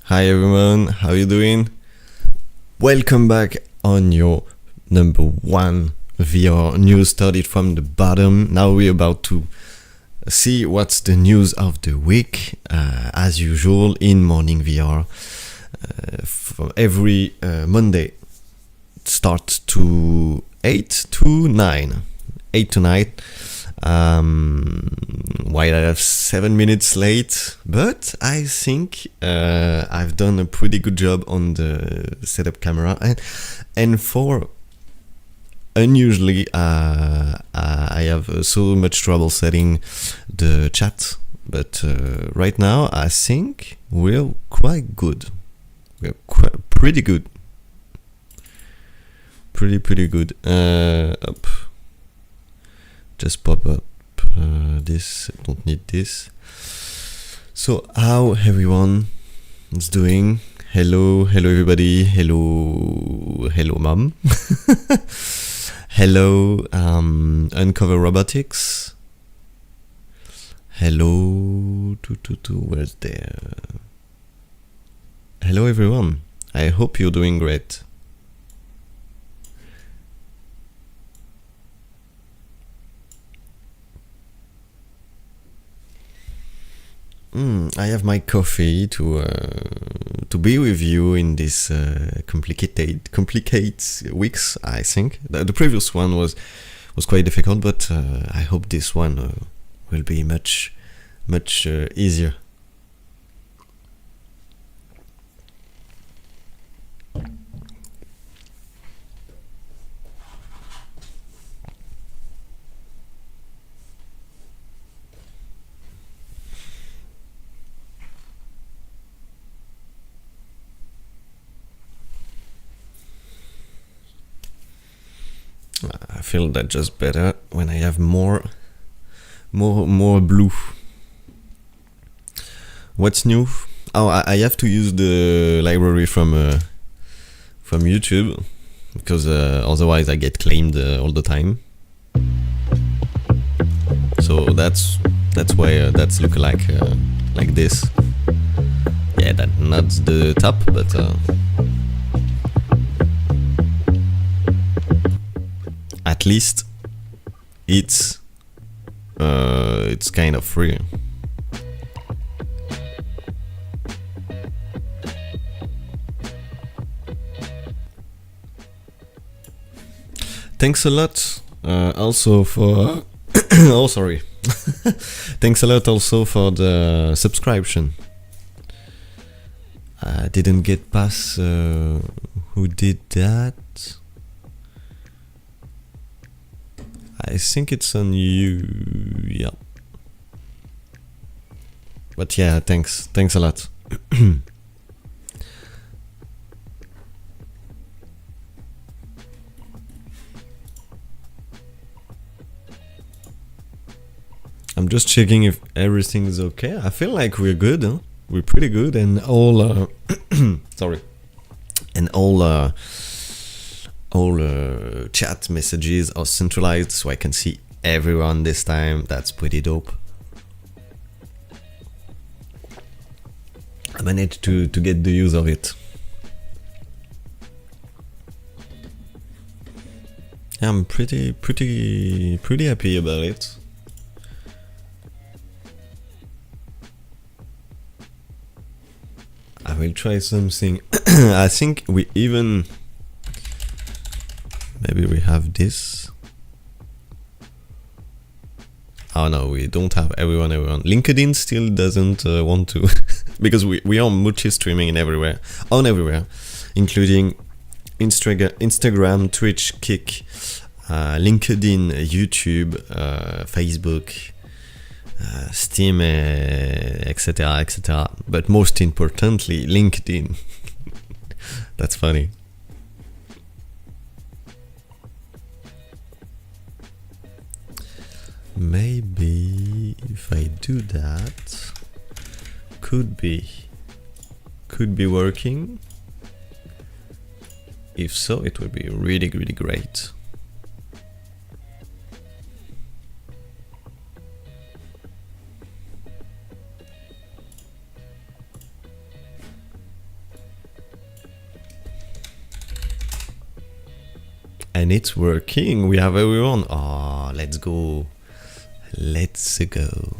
Hi everyone, how you doing? Welcome back on your number one VR news. Started from the bottom. Now we're about to see what's the news of the week, as usual in Morning VR. From every Monday, start to 8 to 9. 8 to 9. While I have 7 minutes late, but I think I've done a pretty good job on the setup camera, and for unusually I have so much trouble setting the chat, but right now I think we're quite good. We're pretty good. Pretty good. Up. Just pop up this. I don't need this. So how everyone is doing? Hello everybody. Hello mom. Hello Uncover Robotics. Hello where's there? Hello everyone. I hope you're doing great. I have my coffee to be with you in this complicated weeks. I think the previous one was quite difficult, but I hope this one will be much easier. I feel that just better when I have more blue. What's new? Oh, I have to use the library from YouTube because otherwise I get claimed all the time. So that's why that's look like this. Yeah, that not the top, but. At least it's kind of free. Thanks a lot also for oh sorry. Thanks a lot also for the subscription. I didn't get past who did that. I think it's on you, yeah. But yeah, thanks a lot. I'm just checking if everything is okay. I feel like we're good, huh? We're pretty good, and all sorry, and all chat messages are centralized, so I can see everyone this time. That's pretty dope. I managed to get the use of it. I'm pretty happy about it. I will try something. I think we even maybe we have this. Oh no, we don't have everyone. LinkedIn still doesn't want to because we are multi-streaming everywhere, including Instagram, Twitch, Kick, LinkedIn, YouTube, Facebook, Steam, etc. But most importantly, LinkedIn. That's funny. Maybe if I do that, could be working. If so, it would be really great. And it's working. We have everyone. Oh, let's go. Let's go.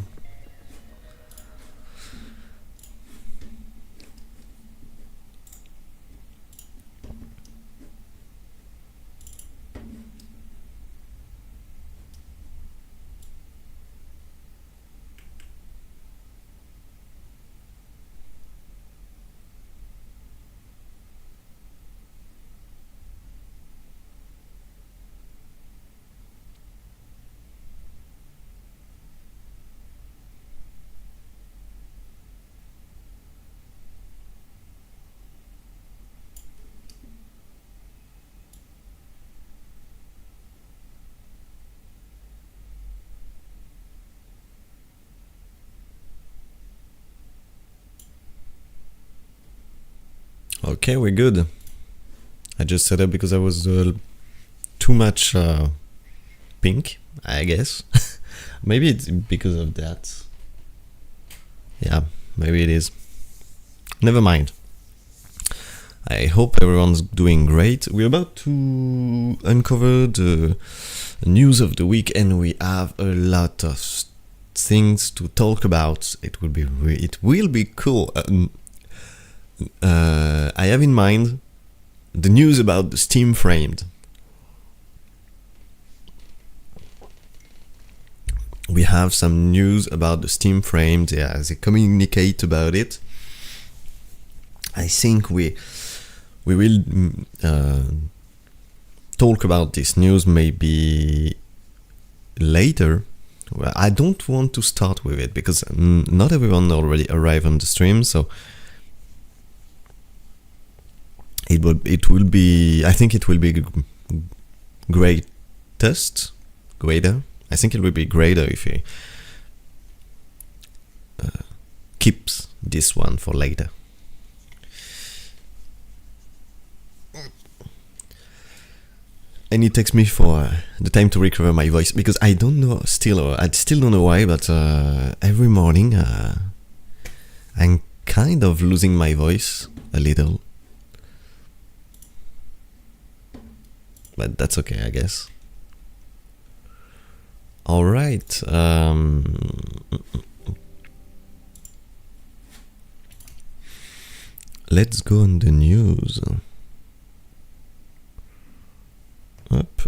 Okay, we're good. I just said that because I was too much pink, I guess. Maybe it's because of that. Yeah, maybe it is. Never mind. I hope everyone's doing great. We're about to uncover the news of the week, and we have a lot of things to talk about. It will be cool. I have in mind the news about the Steam Framed. We have some news about the Steam Framed. Yeah, they communicate about it. I think we will talk about this news maybe later. Well, I don't want to start with it because not everyone already arrived on the stream, so it will be. I think it will be greater. I think it will be greater if he keeps this one for later. And it takes me for the time to recover my voice because I don't know still. I still don't know why, but every morning I'm kind of losing my voice a little. But that's okay, I guess. All right. Let's go on the news. Up.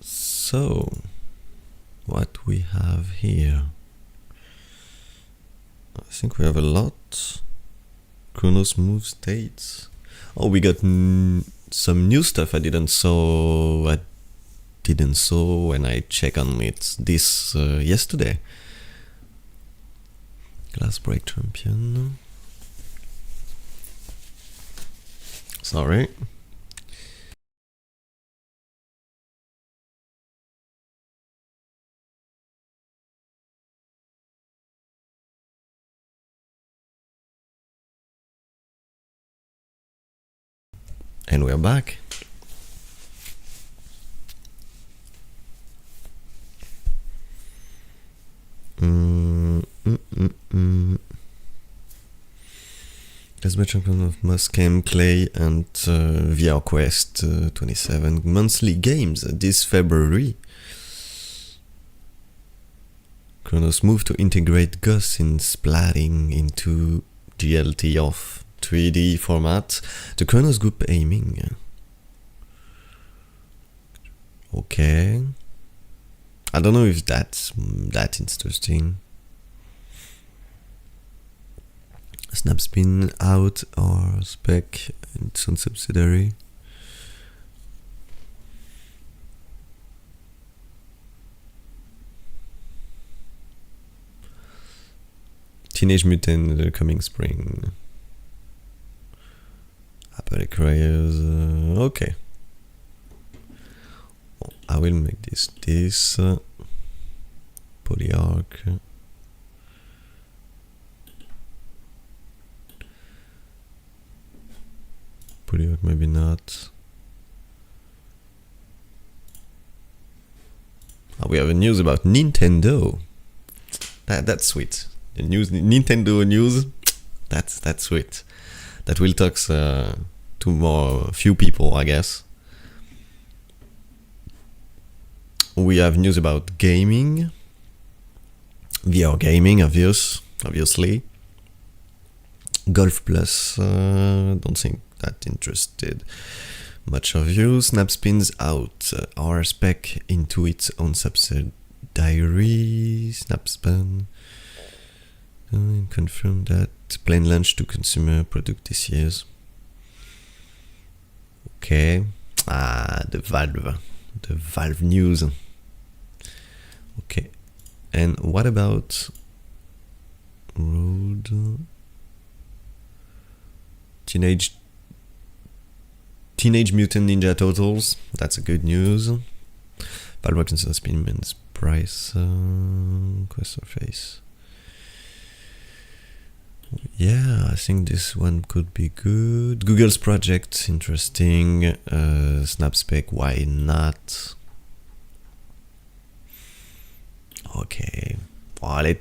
So, what we have here? I think we have a lot. Chronos Move states. Oh, we got some new stuff I didn't saw when I check on it this yesterday. Glass Break Champion. Sorry. And we're back. Let's be champion of Muscam, Clay, and VR Quest 27 monthly games this February. Chronos Move to integrate GUS in splatting into GLT of 3D format. The Chronos Group aiming. Okay. I don't know if that's that interesting. Snapspin out or spec its own subsidiary. Teenage Mutant the coming spring. Apple Rayos. Okay. I will make this Polyarch. maybe not. Oh, we have a news about Nintendo. That's sweet. The news, Nintendo news. That's sweet. That will talk to few people, I guess. We have news about gaming, VR gaming, obviously. Golf Plus, don't think that interested much of you. Snap spins out RSpec into its own subsidiary. Snapspan confirmed that planned launch to consumer product this year. Okay. The Valve news. Okay. And what about Road? Teenage Mutant Ninja Turtles. That's a good news. Valve considers Spinman's price. Quest Surface. Yeah, I think this one could be good. Google's project, interesting. Snapspec, why not? Okay. Well,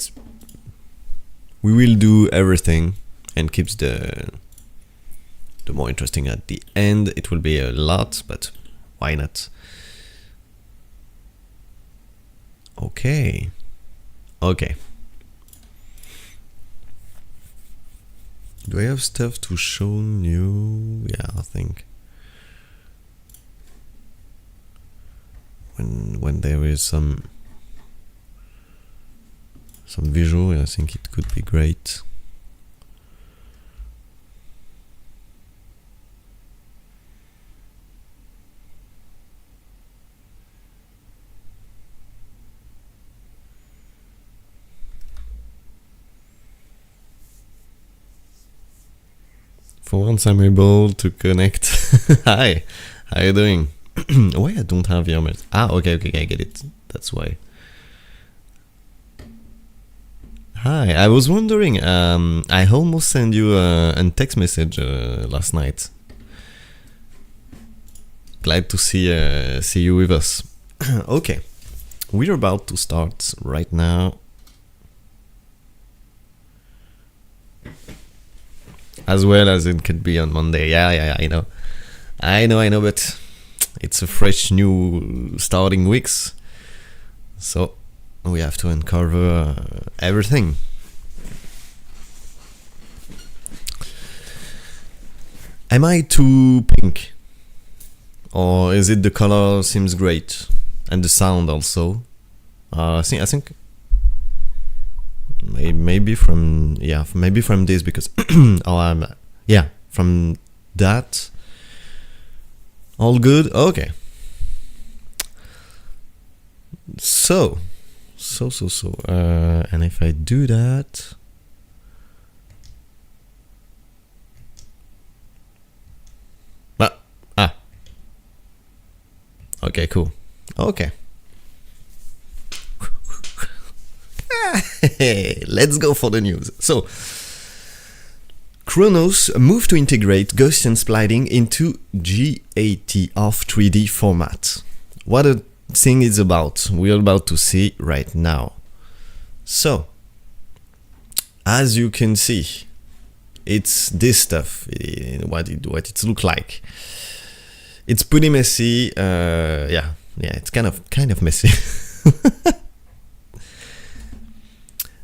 we will do everything and keeps the more interesting at the end. It will be a lot, but why not? Okay. Do I have stuff to show you? Yeah, I think. When there is some visual, I think it could be great. For once I'm able to connect. Hi, how you doing? Why I don't have your message? Okay, I get it. That's why. Hi, I was wondering, I almost sent you a text message last night. Glad to see you with us. Okay, we're about to start right now. As well as it could be on Monday. Yeah, I know, but it's a fresh new starting weeks. So we have to uncover everything. Am I too pink? Or is it the color seems great? And the sound also? I think maybe from this, because from that all good. Okay, so and if I do that, okay, cool. Okay. Let's go for the news. So, Chronos moved to integrate Gaussian splitting into GATF 3D format. What a thing is about, we're about to see right now. So, as you can see, it's this stuff, what it looks like. It's pretty messy. It's kind of messy.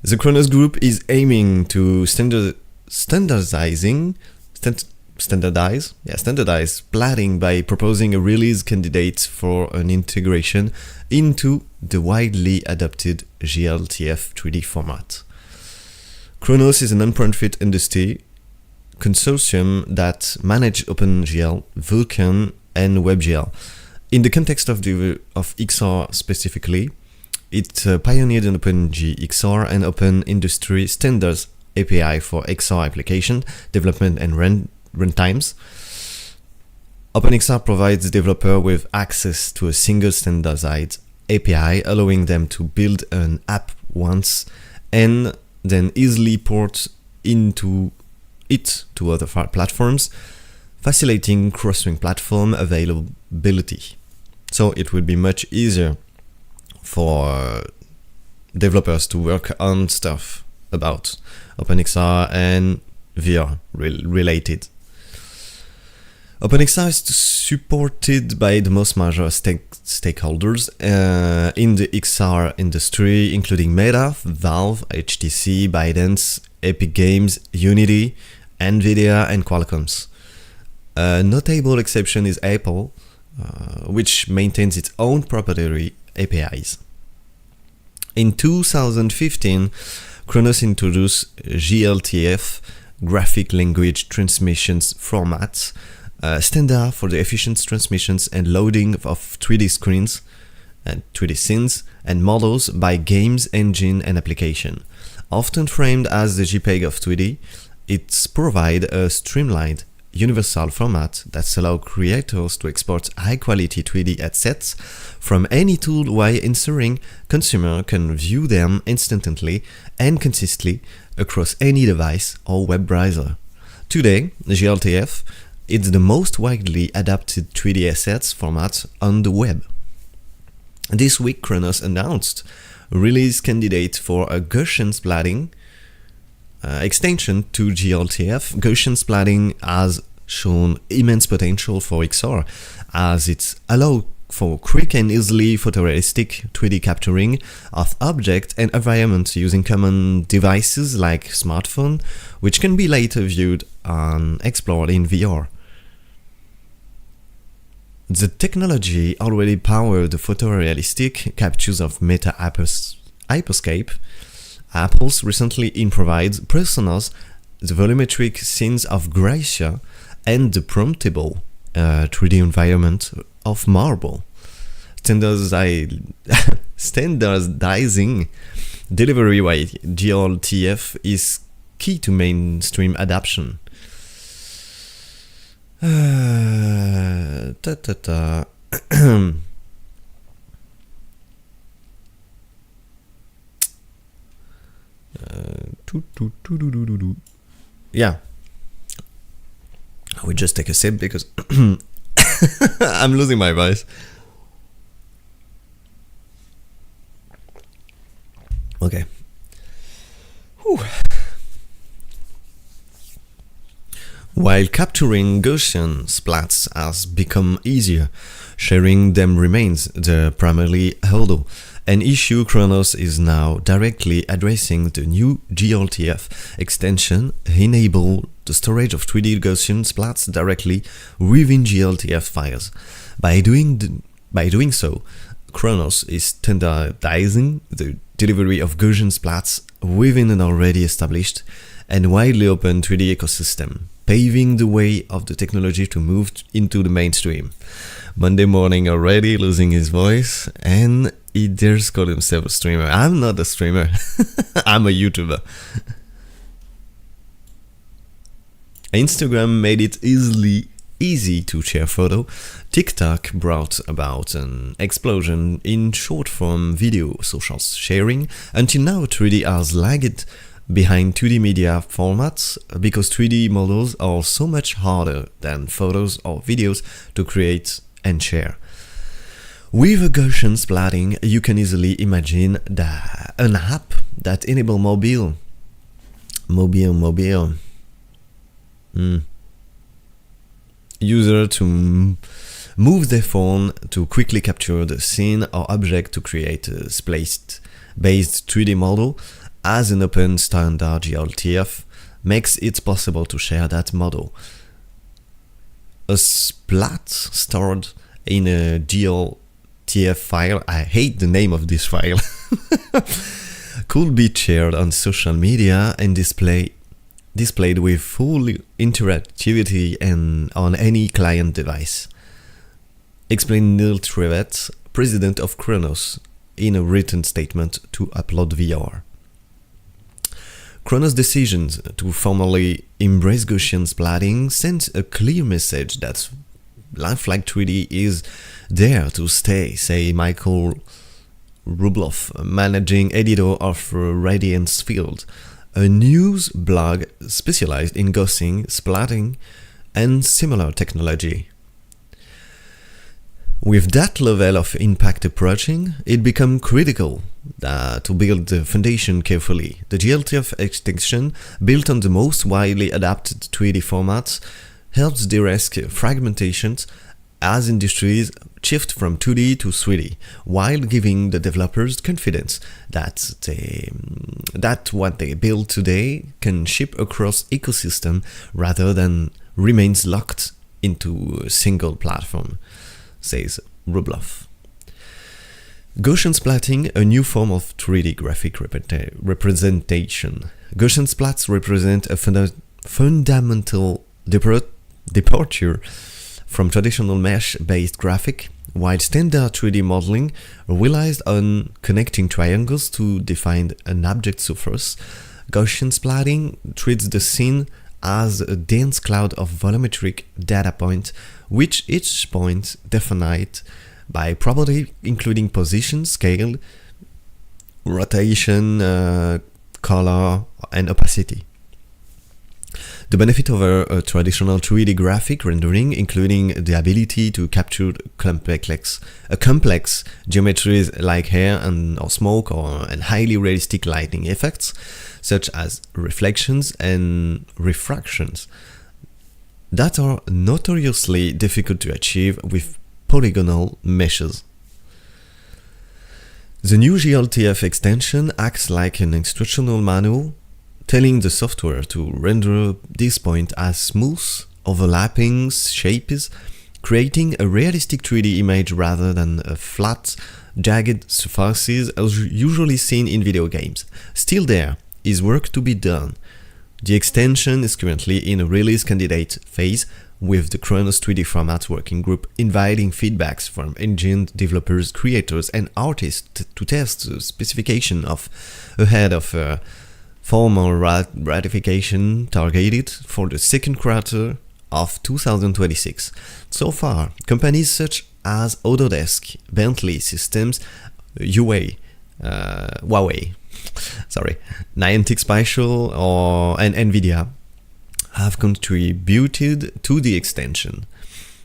The Chronos group is aiming to standardize splatting by proposing a release candidate for an integration into the widely adopted GLTF 3D format. Chronos is a non-profit industry consortium that manage OpenGL, Vulkan, and WebGL. In the context of XR specifically, it pioneered an OpenGXR and Open Industry Standards API for XR application development and runtimes. OpenXR provides developers with access to a single standardized API, allowing them to build an app once and then easily port into it to other platforms. facilitating cross-platform availability. So it will be much easier for developers to work on stuff about OpenXR and VR related. OpenXR is supported by the most major stakeholders in the XR industry, including Meta, Valve, HTC, ByteDance, Epic Games, Unity, Nvidia, and Qualcomm. A notable exception is Apple, which maintains its own proprietary APIs. In 2015, Khronos introduced GLTF, Graphic Language Transmissions Formats, standard for the efficient transmissions and loading of 3D screens and 3D scenes and models by games engine and application. Often framed as the JPEG of 2D, it provides a streamlined, universal format that allows creators to export high-quality 3D assets from any tool while ensuring consumers can view them instantly and consistently across any device or web browser. Today, GLTF is the most widely adopted 3D assets format on the web. This week, Khronos announced a release candidate for a Gaussian splatting extension to GLTF. Gaussian splatting has shown immense potential for XR, as it allows for quick and easily photorealistic 3D capturing of objects and environments using common devices like smartphone, which can be later viewed and explored in VR. The technology already powered the photorealistic captures of Meta Hyperscape. Apple's recently improvised personas, the volumetric scenes of Gracia, and the promptable 3D environment of Marble. Standardizing delivery by GLTF is key to mainstream adoption. Yeah, I will just take a sip because I'm losing my voice. Okay. Whew. While capturing Gaussian splats has become easier, sharing them remains the primary hurdle. An issue Khronos is now directly addressing. The new GLTF extension enables the storage of 3D Gaussian splats directly within GLTF files. By doing so, Khronos is standardizing the delivery of Gaussian splats within an already established and widely open 3D ecosystem, paving the way of the technology to move into the mainstream. Monday morning already, losing his voice, and he dares call himself a streamer. I'm not a streamer, I'm a YouTuber. Instagram made it easy to share photo. TikTok brought about an explosion in short-form video social sharing. Until now, 3D has lagged behind 2D media formats because 3D models are so much harder than photos or videos to create and share. With a Gaussian splatting, you can easily imagine an app that enables mobile user to move their phone to quickly capture the scene or object to create a splat-based 3D model. As an open standard, GLTF makes it possible to share that model. A splat stored in a GLTF file, I hate the name of this file, could be shared on social media and displayed with full interactivity and on any client device. Explained Neil Trevett, president of Khronos, in a written statement to Upload VR. Khronos' decision to formally embrace Gaussian splatting sends a clear message that lifelike 3D is there to stay, say Michael Rubloff, managing editor of Radiance Field, a news blog specialized in Gaussian splatting and similar technology. With that level of impact approaching, it becomes critical to build the foundation carefully. The GLTF extension, built on the most widely adapted 3D formats, helps de-risk fragmentations as industries shift from 2D to 3D, while giving the developers confidence that what they build today can ship across ecosystem rather than remains locked into a single platform, says Rubloff. Gaussian splatting, a new form of 3D graphic representation. Gaussian splats represent a fundamental departure from traditional mesh-based graphic, while standard 3D modeling relies on connecting triangles to define an object surface. Gaussian splatting treats the scene as a dense cloud of volumetric data points, which each point defined by property including position, scale, rotation, color, and opacity. The benefit over a traditional 3D graphic rendering, including the ability to capture complex geometries like hair or smoke and highly realistic lighting effects, such as reflections and refractions, that are notoriously difficult to achieve with polygonal meshes. The new GLTF extension acts like an instructional manual, telling the software to render this point as smooth, overlapping shapes, creating a realistic 3D image rather than a flat, jagged surfaces as usually seen in video games. Still, there is work to be done. The extension is currently in a release candidate phase, with the Chronos 3D Format working group inviting feedbacks from engine developers, creators, and artists to test the specification ahead of formal ratification targeted for the second quarter of 2026. So far, companies such as Autodesk, Bentley Systems, Huawei, Niantic Spatial, and Nvidia have contributed to the extension.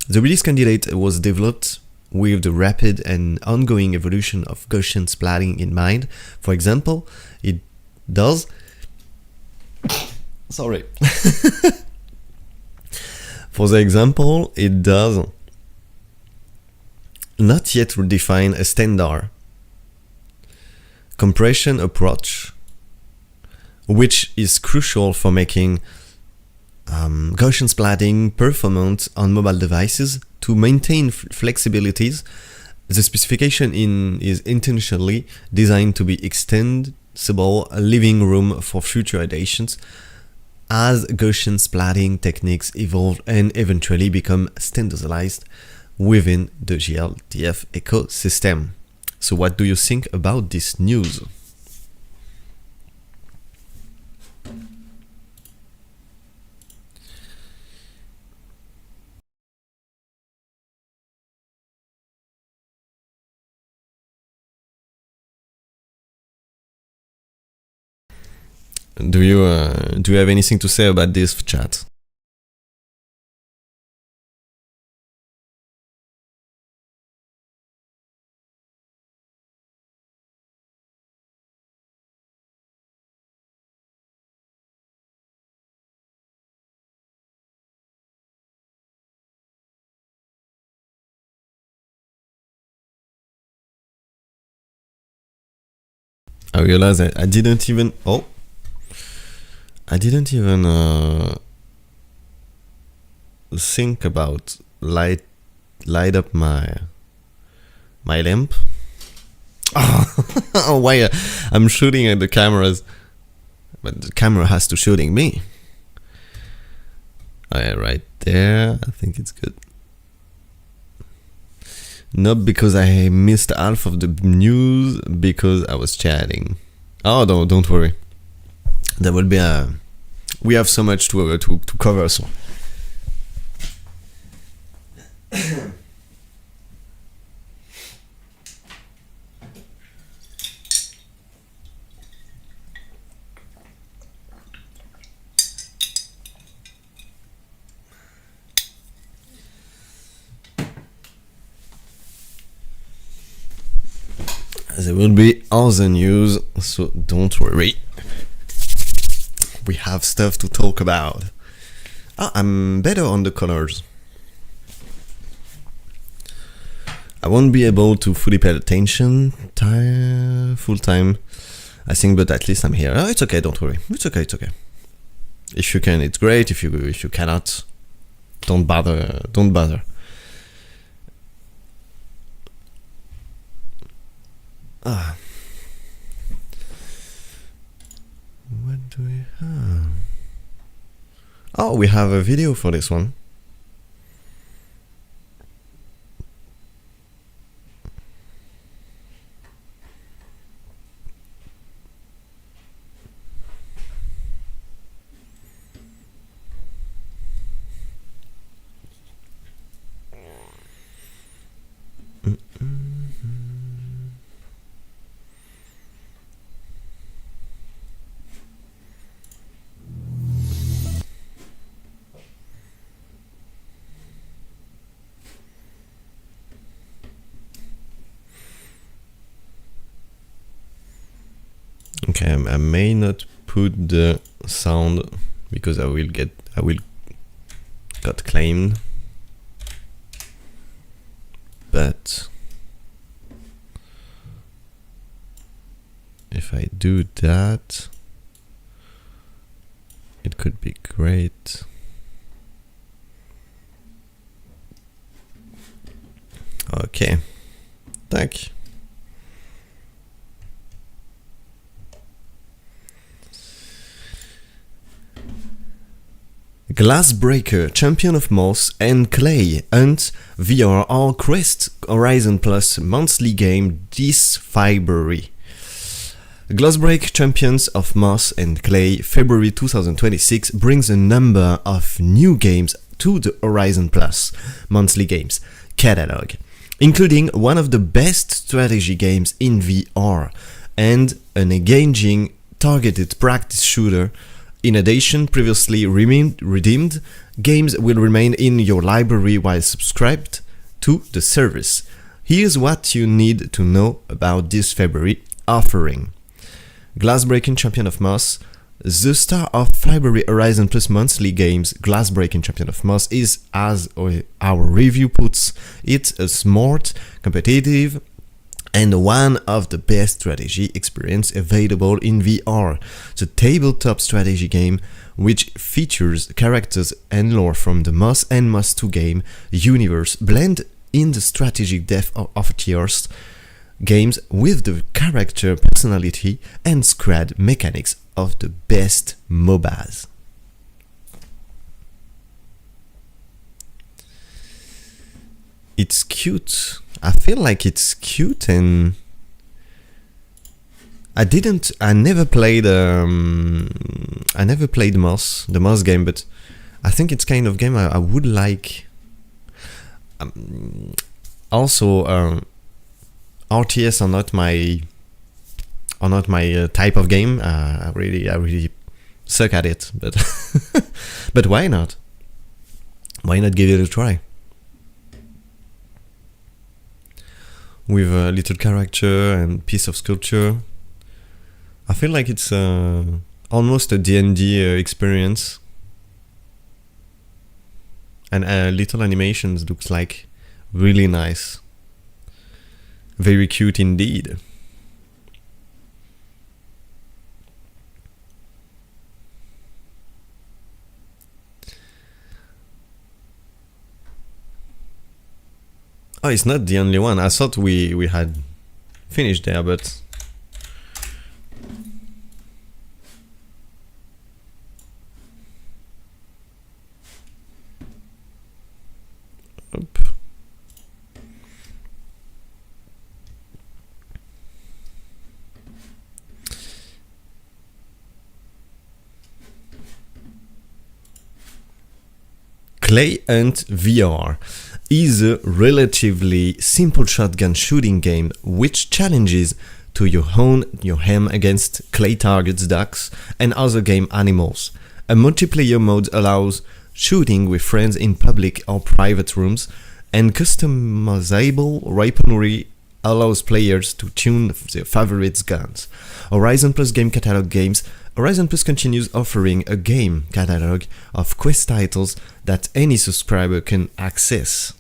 The release candidate was developed with the rapid and ongoing evolution of Gaussian splatting in mind. For example, it does not yet define a standard compression approach, which is crucial for making Gaussian splatting performant on mobile devices. To maintain flexibilities, the specification is intentionally designed to be extensible, leaving room for future additions as Gaussian splatting techniques evolve and eventually become standardized within the GLTF ecosystem. So what do you think about this news? Do you have anything to say about this, chat? I realized I didn't even think about light up my lamp. Why I'm shooting at the cameras, but the camera has to shooting me. Right there, I think it's good. Not because I missed half of the news, because I was chatting. Oh, no, don't worry. There will be we have so much to cover, so. There will be other news, so don't worry. We have stuff to talk about. I'm better on the colors. I won't be able to fully pay attention full time, I think, but at least I'm here. It's okay, don't worry. It's okay. If you can, it's great. If you cannot, don't bother. What do we have? Oh, we have a video for this one. Okay, I may not put the sound because I will get claimed. But if I do that, it could be great. Okay, tack. Glassbreaker, Champion of Moss and Clay Hunt VR Quest Horizon Plus monthly game this February. Glassbreak Champions of Moss and Clay February 2026 brings a number of new games to the Horizon Plus monthly games catalog, including one of the best strategy games in VR and an engaging targeted practice shooter. In addition, previously redeemed games will remain in your library while subscribed to the service. Here's what you need to know about this February offering. Glassbreaking Champion of Moss. The star of February Horizon Plus monthly games, Glassbreaking Champion of Moss, is, as our review puts it, a smart, competitive, and one of the best strategy experience available in VR. The tabletop strategy game, which features characters and lore from the Moss and Moss 2 game universe, blend in the strategic depth of tiers games with the character personality and squad mechanics of the best MOBAs. It's cute. I feel like it's cute, and I never played the Moss game, but I think it's kind of game I would like. Also, RTS are not my type of game. I really suck at it, but but why not? Why not give it a try? With a little character and piece of sculpture, I feel like it's almost a D&D experience. And little animations looks like really nice. Very cute indeed. Oh, it's not the only one. I thought we had finished there, but Clay Hunt VR is a relatively simple shotgun shooting game which challenges to hone your aim against clay targets, ducks, and other game animals. A multiplayer mode allows shooting with friends in public or private rooms, and customizable weaponry allows players to tune their favorite guns. Horizon Plus Game Catalog games. Horizon Plus continues offering a game catalog of Quest titles that any subscriber can access.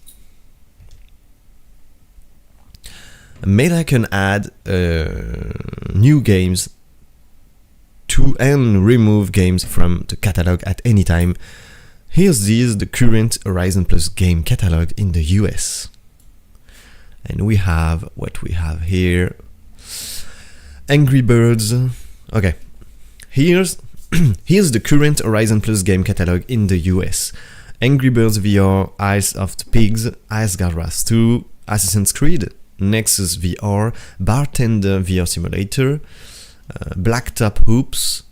Meta can add new games to and remove games from the catalog at any time. Here's the current Horizon Plus game catalog in the US. And we have what we have here. Angry Birds. Okay. Here's the current Horizon Plus game catalog in the US. Angry Birds VR, Isle of the Pigs, Asgard Wrath 2, Assassin's Creed, Nexus VR, Bartender VR Simulator, Blacktop Hoops,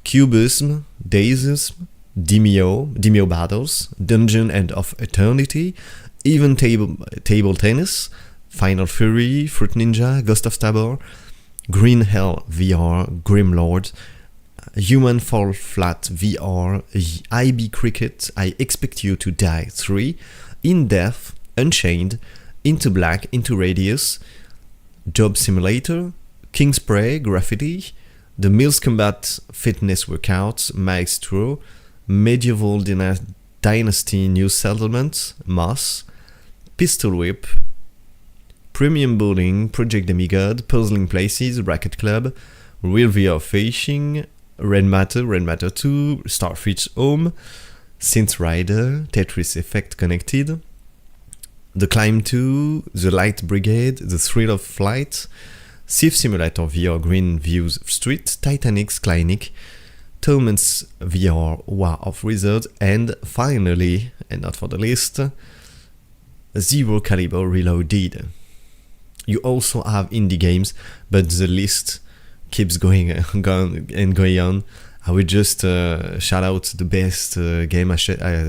Cubism, Daisism, Demeo Battles, Dungeon End of Eternity, Even Table Tennis, Final Fury, Fruit Ninja, Ghost of Tabor, Green Hell VR, Grimlord, Human Fall Flat VR, IB Cricket, I Expect You to Die 3, In Depth, Unchained, Into Black, Into Radius, Job Simulator, Kingspray, Graffiti, The Mills Combat Fitness Workouts, Maestro, Medieval Dynasty New Settlement, Moss, Pistol Whip, Premium Bowling, Project Demigod, Puzzling Places, Racket Club, Real VR Fishing, Red Matter 2, Starfish Home, Synth Rider, Tetris Effect Connected, The Climb 2, The Light Brigade, The Thrill of Flight, Thief Simulator VR Green Views Street, Titanic's Clinic, Torment's VR War of Wizards, and finally, and not for the least, Zero Caliber Reloaded. You also have indie games, but the list keeps going on. I would just shout out the best game, I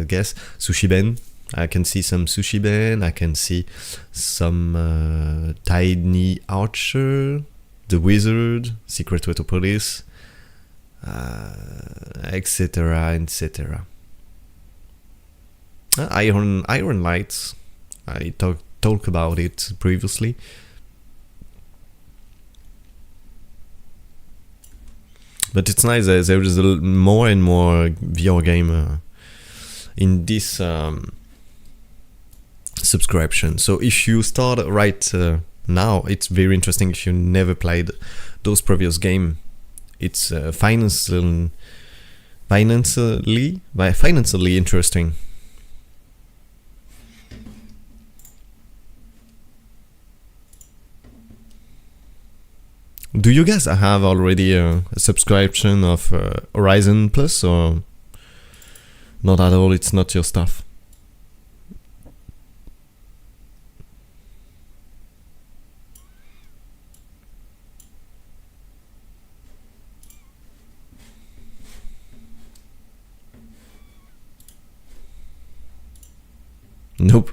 guess. Sushi Ben. I can see some Sushi Ben. I can see some Tiny Archer, The Wizard, Secret Wetopolis, etc., etc. Iron Lights. I talked about it previously. But it's nice that there is more and more VR game in this subscription. So if you start right now, it's very interesting. If you never played those previous games, it's financially interesting. Do you guys have already a subscription of Horizon Plus, or not at all? It's not your stuff. Nope.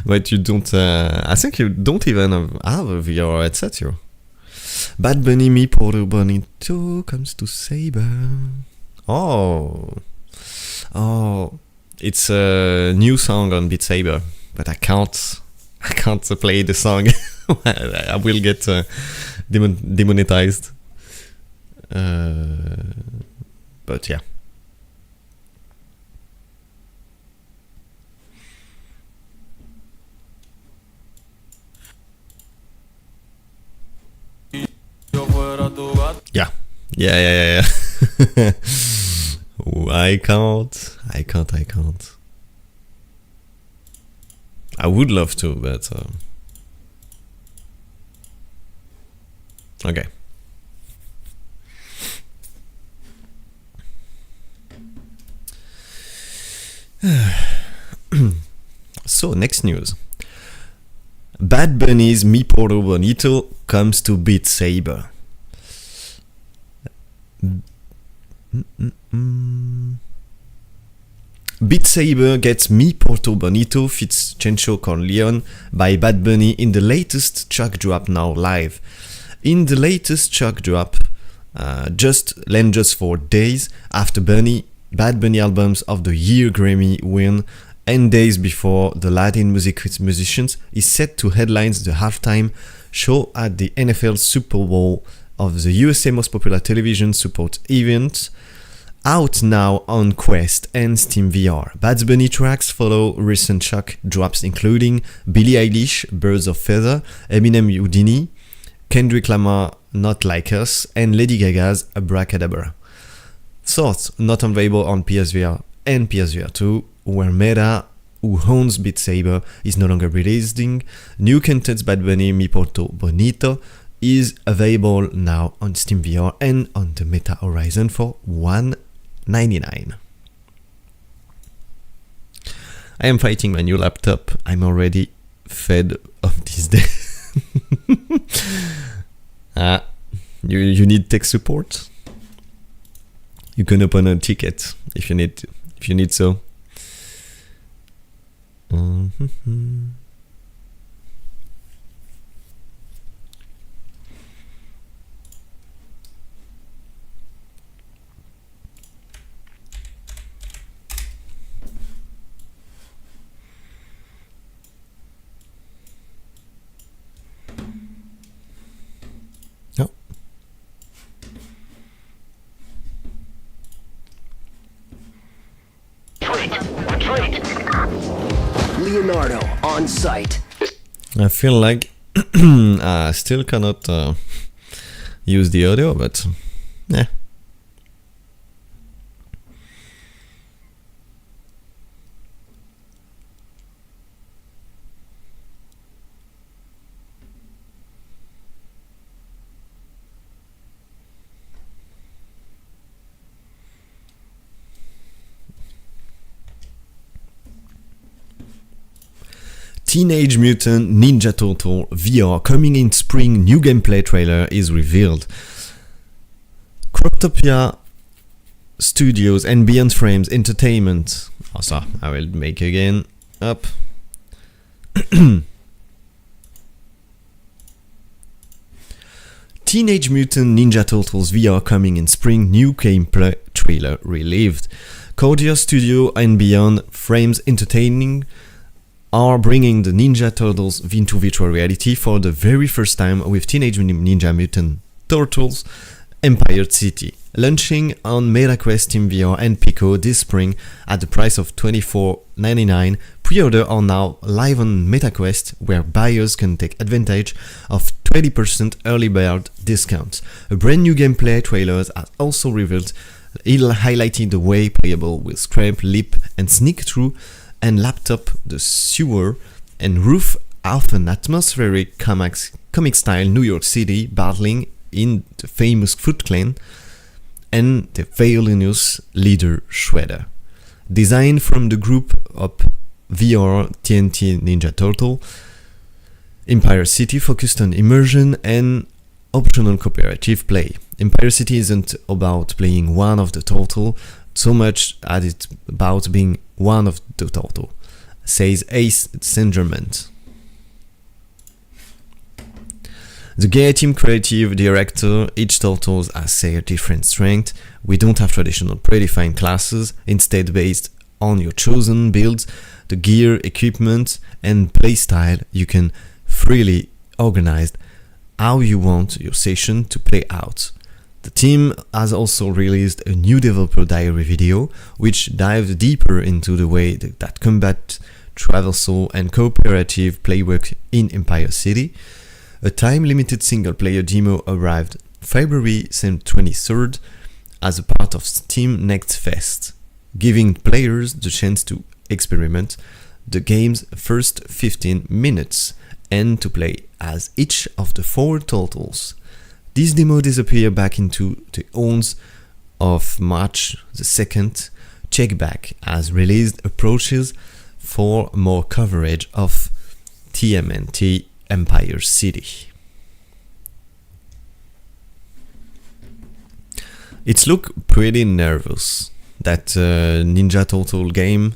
But you don't, I think you don't even have a VR headset, you. Bad Bunny, Mi Porto Bonito comes to Saber. Oh, it's a new song on Beat Saber, but I can't play the song. I will get demonetized. But yeah. Yeah. I can't. I would love to, but okay. So next news. Bad Bunny's Mi Porto Bonito comes to Beat Saber. Beat Saber gets Mi Porto Bonito feats Chencho Corleone by Bad Bunny in the latest Chuck Drop now live. In the latest Chuck Drop, just 4 days after Bad Bunny Albums of the Year Grammy win and days before the Latin musicians is set to headline the halftime show at the NFL Super Bowl of the USA most popular television support event, out now on Quest and Steam VR. Bad Bunny tracks follow recent shock drops including Billie Eilish, Birds of Feather, Eminem Houdini, Kendrick Lamar Not Like Us, and Lady Gaga's Abracadabra. Thoughts not available on PSVR and PSVR 2, where Meta, who owns Beat Saber, is no longer releasing new content. Bad Bunny Mi Porto Bonito is available now on Steam VR and on the Meta Horizon for $1.99. I am fighting my new laptop. I'm already fed of this day. You need tech support? You can open a ticket if you need so. Leonardo on site. I feel like I still cannot use the audio, but yeah. Teenage Mutant Ninja Turtle VR coming in spring. New gameplay trailer is revealed. Croptopia Studios and Beyond Frames Entertainment. Also, I will make again up. Teenage Mutant Ninja Turtles VR coming in spring. New gameplay trailer relieved. Cordia Studio and Beyond Frames Entertaining are bringing the Ninja Turtles into virtual reality for the very first time with Teenage Ninja Mutant Turtles Empire City, launching on MetaQuest, Steam VR and Pico this spring at the price of $24.99. Pre-order are now live on MetaQuest, where buyers can take advantage of 20% early bird discounts. A brand new gameplay trailer are also revealed, highlighting the way playable will scrape, leap and sneak through and laptop the sewer and roof of an atmospheric comic-style New York City, battling in the famous Foot Clan and the villainous leader Shredder. Designed from the group of VR TNT Ninja Turtle, Empire City focused on immersion and optional cooperative play. Empire City isn't about playing one of the turtle so much as it's about being one of the turtle, says Ace Saint-Germain. The Gaia Team creative director, each turtle has their different strength. We don't have traditional predefined classes, instead based on your chosen builds, the gear, equipment and playstyle, you can freely organize how you want your session to play out. The team has also released a new developer diary video, which dives deeper into the way that combat, traversal and cooperative play work in Empire City. A time-limited single-player demo arrived February 23rd as a part of Steam Next Fest, giving players the chance to experiment the game's first 15 minutes and to play as each of the 4 turtles. This demo disappeared back into the owns of March the 2nd. Check back as released approaches for more coverage of TMNT Empire City. It's look pretty nervous. That Ninja Turtle game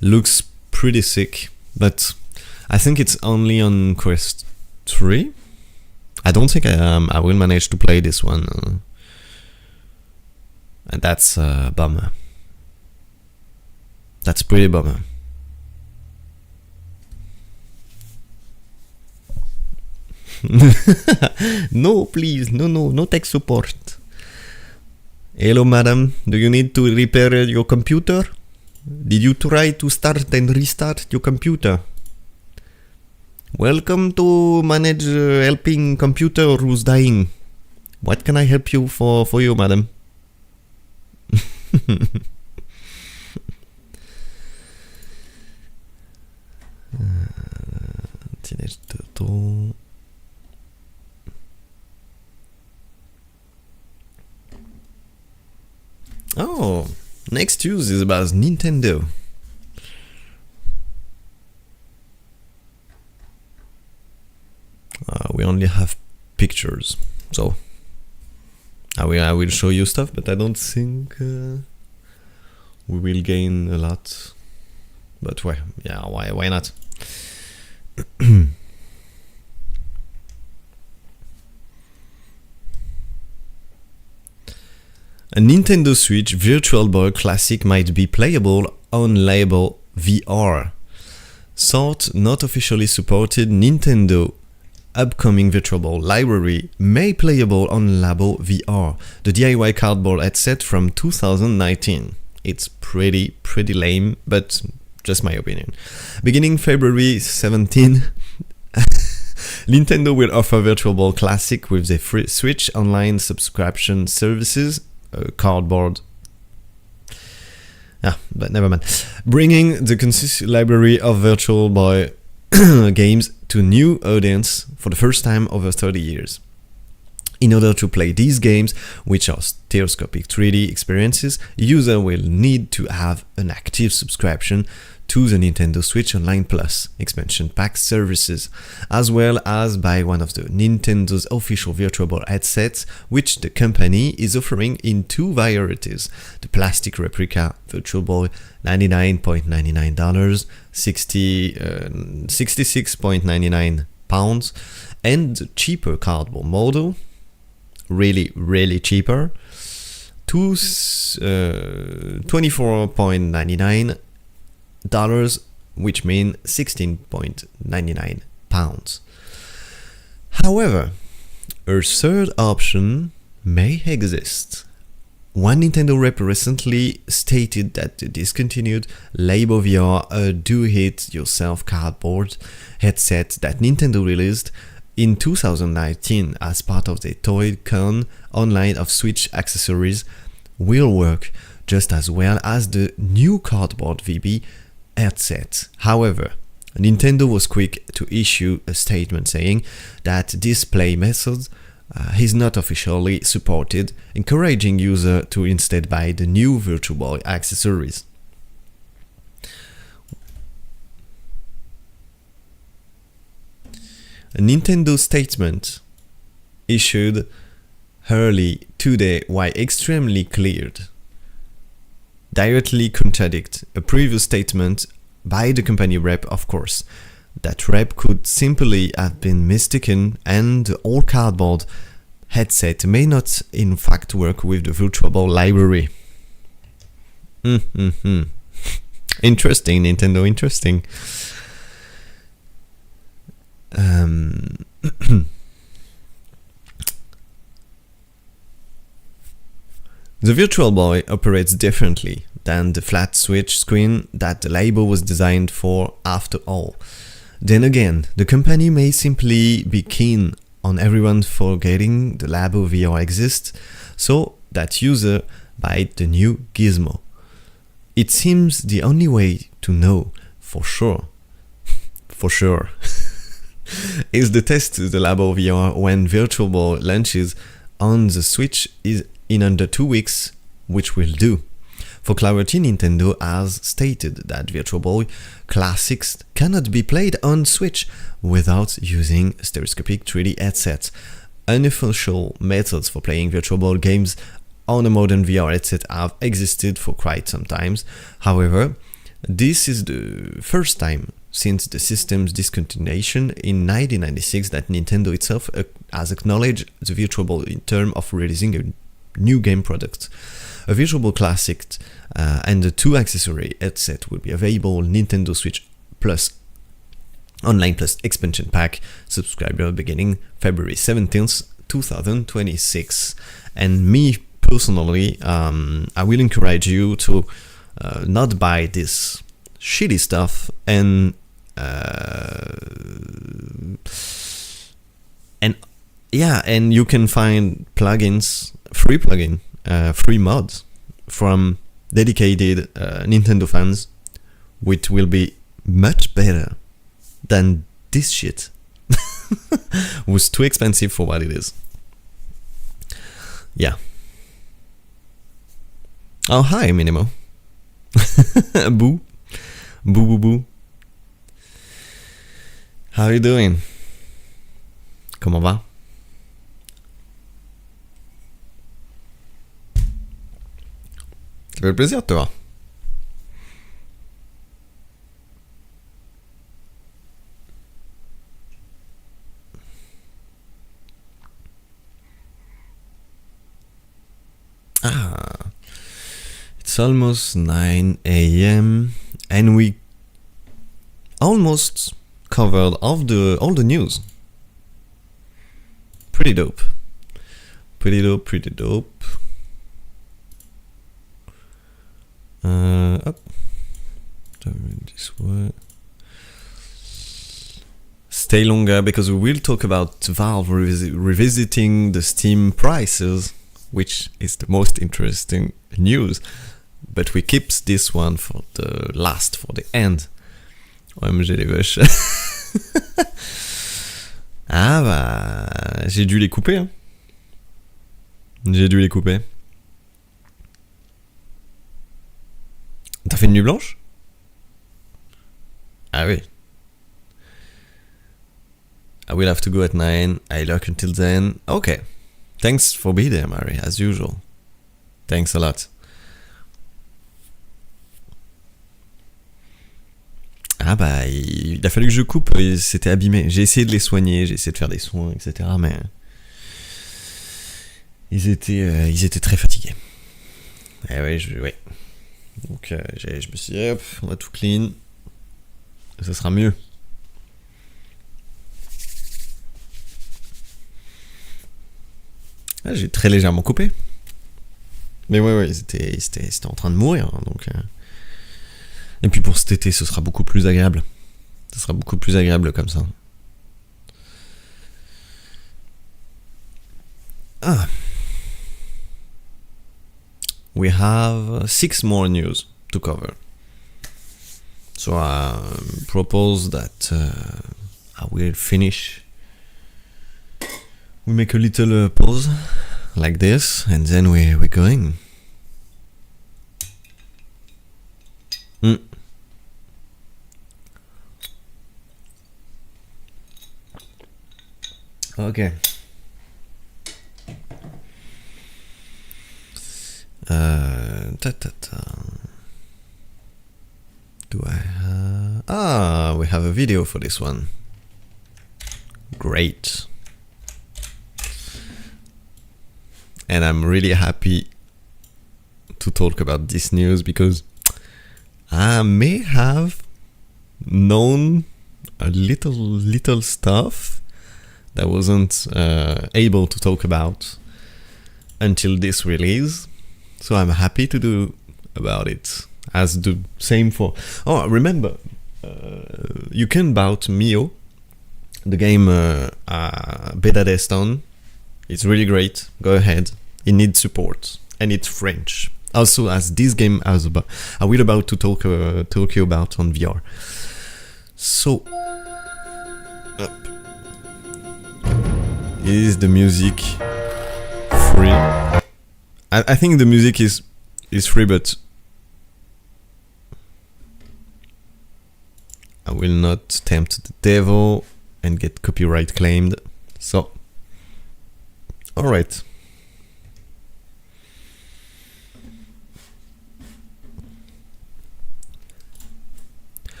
looks pretty sick, but I think it's only on Quest 3. I don't think I will manage to play this one, and that's a bummer. That's pretty bummer. No, please, no tech support. Hello, madam. Do you need to repair your computer? Did you try to start and restart your computer? Welcome to manage helping computer who's dying. What can I help you for you, madam? Teenage Turtle. Oh, next news is about Nintendo. We only have pictures, so I will show you stuff, but I don't think we will gain a lot. But why not? A Nintendo Switch Virtual Boy Classic might be playable on Labo VR. Thought not officially supported, Nintendo upcoming Virtual Boy library may playable on Labo VR, the DIY cardboard headset from 2019. It's pretty lame, but just my opinion. Beginning February 17, Nintendo will offer Virtual Boy Classic with the free Switch online subscription services. Cardboard. But never mind. Bringing the consistent library of Virtual Boy games to new audience for the first time over 30 years. In order to play these games, which are stereoscopic 3D experiences, user will need to have an active subscription to the Nintendo Switch Online Plus expansion pack services, as well as buy one of the Nintendo's official Virtual Boy headsets, which the company is offering in two varieties: the plastic replica Virtual Boy, $99.99, 66.99 pounds, and the cheaper cardboard model, really cheaper, to $24.99, which mean 16.99 pounds. However, a third option may exist. One Nintendo rep recently stated that the discontinued Labo VR, a do-it-yourself cardboard headset that Nintendo released in 2019 as part of the Toy-Con online of Switch accessories, will work just as well as the new cardboard VB headset. However, Nintendo was quick to issue a statement saying that this play method is not officially supported, encouraging users to instead buy the new Virtual Boy accessories. A Nintendo statement issued early today, while extremely cleared, directly contradict a previous statement by the company rep, of course. That rep could simply have been mistaken, and the old cardboard headset may not in fact work with the Virtual Boy library. Interesting, Nintendo, interesting. The Virtual Boy operates differently than the flat Switch screen that the Labo was designed for after all. Then again, the company may simply be keen on everyone forgetting the Labo VR exists, so that user buy the new gizmo. It seems the only way to know for sure is to test the Labo VR when Virtual Boy launches on the Switch is in under 2 weeks, which will do. For clarity, Nintendo has stated that Virtual Boy Classics cannot be played on Switch without using stereoscopic 3D headsets. Unofficial methods for playing Virtual Boy games on a modern VR headset have existed for quite some time. However, this is the first time since the system's discontinuation in 1996 that Nintendo itself has acknowledged the Virtual Boy in terms of releasing a new game product. A Virtual Boy Classic and the two accessory headset will be available on Nintendo Switch Plus Online Plus expansion pack, subscriber beginning February 17th, 2026. And me personally, I will encourage you to not buy this shitty stuff and you can find plugins, free mods from dedicated Nintendo fans, which will be much better than this shit. Was too expensive for what it is. Yeah. Oh, hi, Minimo. Boo. Boo, boo, boo. How are you doing? Comment va? Ça fait plaisir de te voir. It's almost 9 a.m. and we almost covered all the news. Pretty dope. Pretty dope. Up. This way. Stay longer because we will talk about Valve revisiting the Steam prices, which is the most interesting news. But we keep this one for the end. OMG les vaches. Ah bah, j'ai dû les couper. Hein. T'as fait une nuit blanche? Ah oui. I will have to go at 9. I lurk until then. Okay. Thanks for being there, Mary, as usual. Thanks a lot. Ah bah, il a fallu que je coupe, c'était abîmé. J'ai essayé de les soigner, j'ai essayé de faire des soins, etc. Mais ils étaient très fatigués. Eh ouais. Donc je me suis dit, hop, on va tout clean. Ça sera mieux. Ah, j'ai très légèrement coupé. Mais ouais, ils étaient en train de mourir. Hein, donc, Et puis pour cet été, ce sera beaucoup plus agréable. Ce sera beaucoup plus agréable comme ça. Ah. We have 6 more news to cover. So I propose that I will finish. We make a little pause like this, and then we're going. Okay. Do I have... Ah, we have a video for this one. Great. And I'm really happy to talk about this news because I may have known a little stuff that wasn't able to talk about until this release. So I'm happy to do about it. As the same for... Oh, remember, you can bout Mio, the game beta test on. It's really great. Go ahead. It needs support. And it's French. Also, as this game I will about to talk you about on VR. So, up. Is the music free? I think the music is free, but I will not tempt the devil and get copyright claimed. So, alright.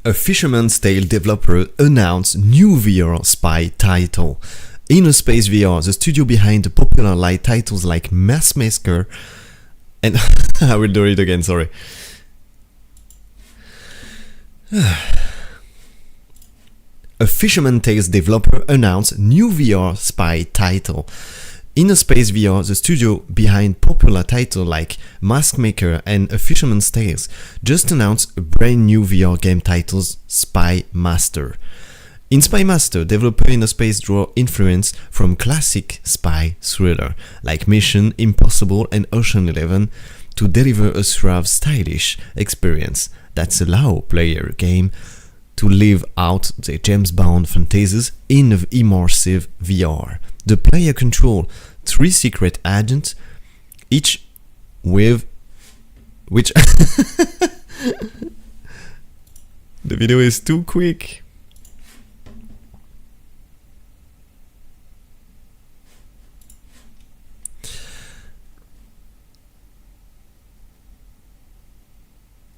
A Fisherman's Tale developer announced new VR spy title. Inner Space VR, the studio behind the popular light titles like Mass Masker and... I will do it again, sorry. a Fisherman Tales developer announced new VR spy title. Innerspace VR, the studio behind popular titles like Mask Maker and A Fisherman's Tales, just announced a brand new VR game titled Spy Master. In Spy Master, developer Innerspace draw influence from classic spy thriller like Mission Impossible and Ocean 11 to deliver a suave, stylish experience that allow player game to live out their James Bond fantasies in immersive VR. The player control 3 secret agents, each with which the video is too quick.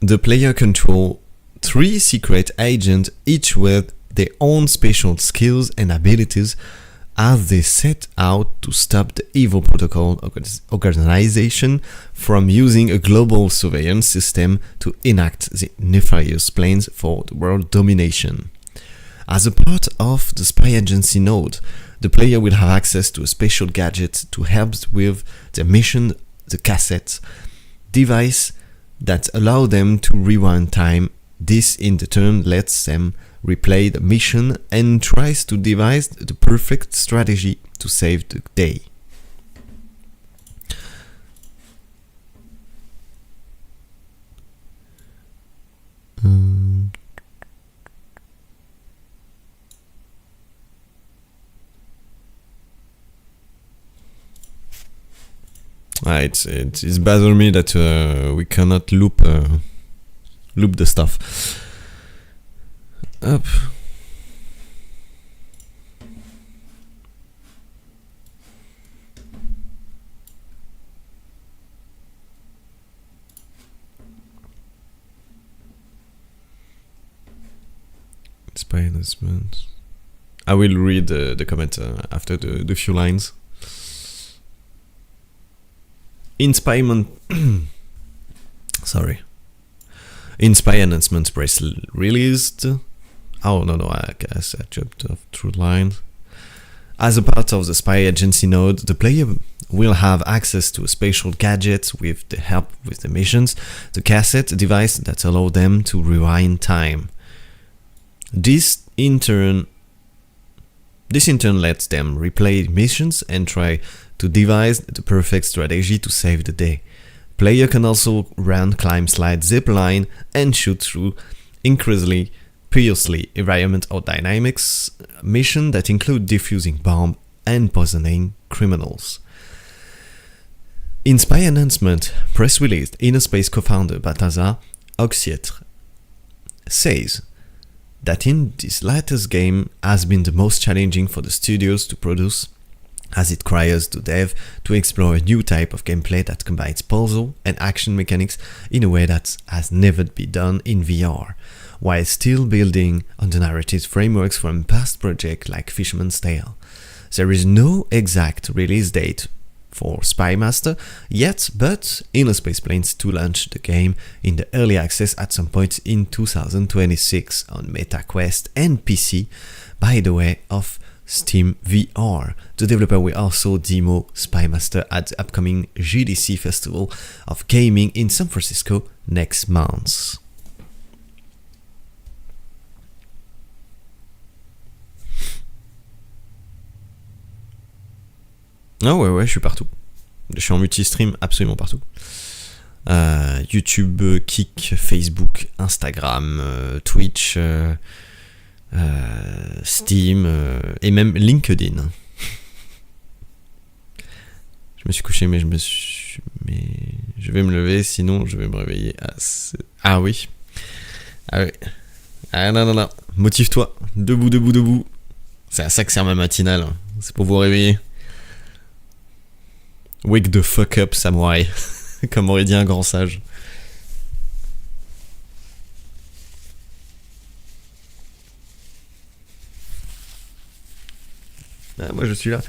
The player control 3 secret agents, each with their own special skills and abilities, as they set out to stop the evil protocol organization from using a global surveillance system to enact the nefarious plans for the world domination. As a part of the spy agency node, the player will have access to a special gadget to help with their mission, the cassette device that allow them to rewind time. This in turn lets them replay the mission and tries to devise the perfect strategy to save the day. It's bothers me that we cannot loop the stuff. Up. Spy announcement. I will read the comment after the few lines. In Spy announcement press released. Oh no, I guess I jumped off through lines. As a part of the spy agency node, the player will have access to a special gadget with the help with the missions, the cassette device that allow them to rewind time. This in turn lets them replay missions and try to devise the perfect strategy to save the day. Player can also run, climb, slide, zip line, and shoot through increasingly previously environment or dynamics mission that include defusing bomb and poisoning criminals. In Spy announcement press release, Innerspace co-founder Balthazar Oxietre says that in this latest game has been the most challenging for the studios to produce, as it requires the dev to explore a new type of gameplay that combines puzzle and action mechanics in a way that has never been done in VR, while still building on the narrative frameworks from past projects like Fisherman's Tale. There is no exact release date for Spy Master yet, but Innerspace plans to launch the game in the early access at some point in 2026 on MetaQuest and PC by the way of Steam VR. The developer will also demo Spy Master at the upcoming GDC Festival of Gaming in San Francisco next month. Ah ouais, je suis partout. Je suis en multi-stream absolument partout. YouTube, Kick, Facebook, Instagram, Twitch, Steam et même LinkedIn. Je me suis couché mais je vais me lever sinon je vais me réveiller Ah oui. Ah non. Motive-toi. Debout. C'est à ça que sert ma matinale. C'est pour vous réveiller. Wake the fuck up, samouraï. Comme aurait dit un grand sage. Ah, moi je suis là.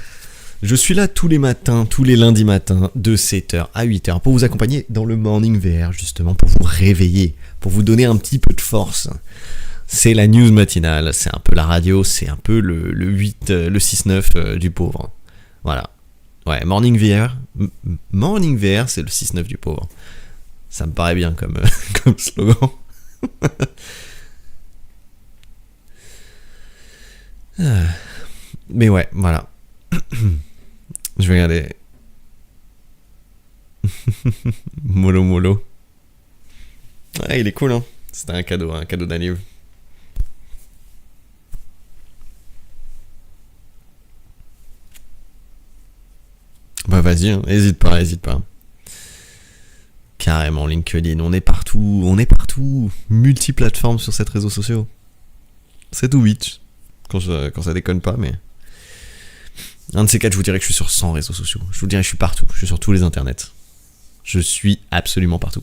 Je suis là tous les matins, tous les lundis matins, de 7h à 8h, pour vous accompagner dans le Morning VR, justement, pour vous réveiller, pour vous donner un petit peu de force. C'est la news matinale, c'est un peu la radio, c'est un peu le 8, le 6-9 du pauvre. Voilà. Ouais, Morning VR. Morning VR, c'est le 6-9 du pauvre. Ça me paraît bien comme, comme slogan. Mais ouais, voilà. Je vais regarder. Molo Molo. Ah, il est cool, hein. C'était un cadeau d'anniv. Bah vas-y, hein. Hésite pas. Carrément, LinkedIn, on est partout, multiplateforme sur cette réseau social. C'est tout vite, quand ça déconne pas, mais... Un de ces quatre, je vous dirais que je suis sur 100 réseaux sociaux. Je vous dirais que je suis partout, je suis sur tous les internets. Je suis absolument partout.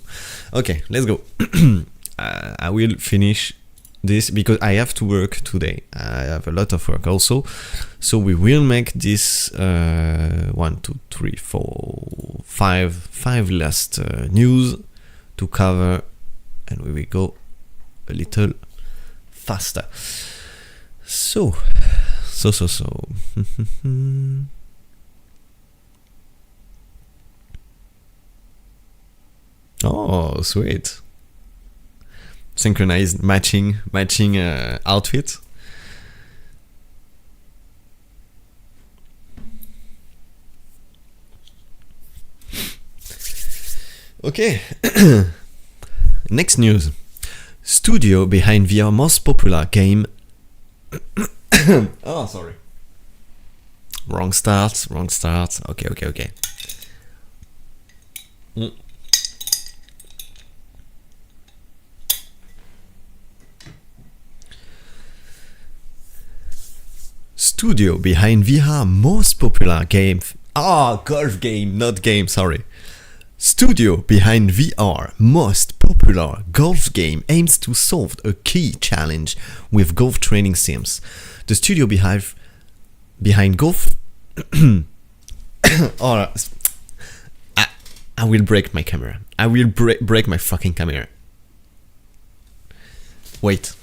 Ok, let's go. I will finish this because I have to work today. I have a lot of work also. So we will make this 1, 2, 3, 4, 5 last news to cover, and we will go a little faster. So. Oh, sweet. Synchronized matching outfit. Okay. Next news. Studio behind VR most popular game. Oh, sorry. Wrong start. Okay. Studio behind VR most popular game. Golf game, not game, sorry. Studio behind VR most popular golf game aims to solve a key challenge with golf training sims. The studio behind golf. I will break my camera. I will break my fucking camera. Wait.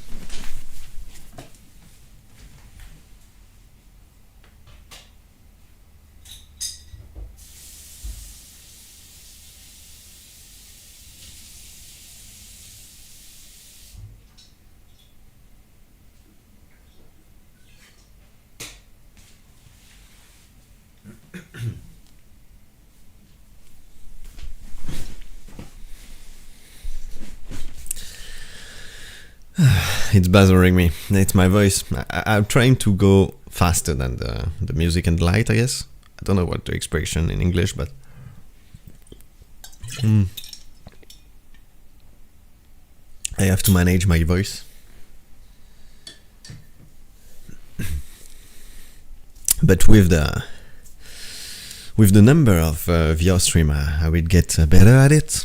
It's bothering me. It's my voice. I'm trying to go faster than the music and the light, I guess. I don't know what the expression in English, but... I have to manage my voice. But with the number of VR stream, I will get better at it.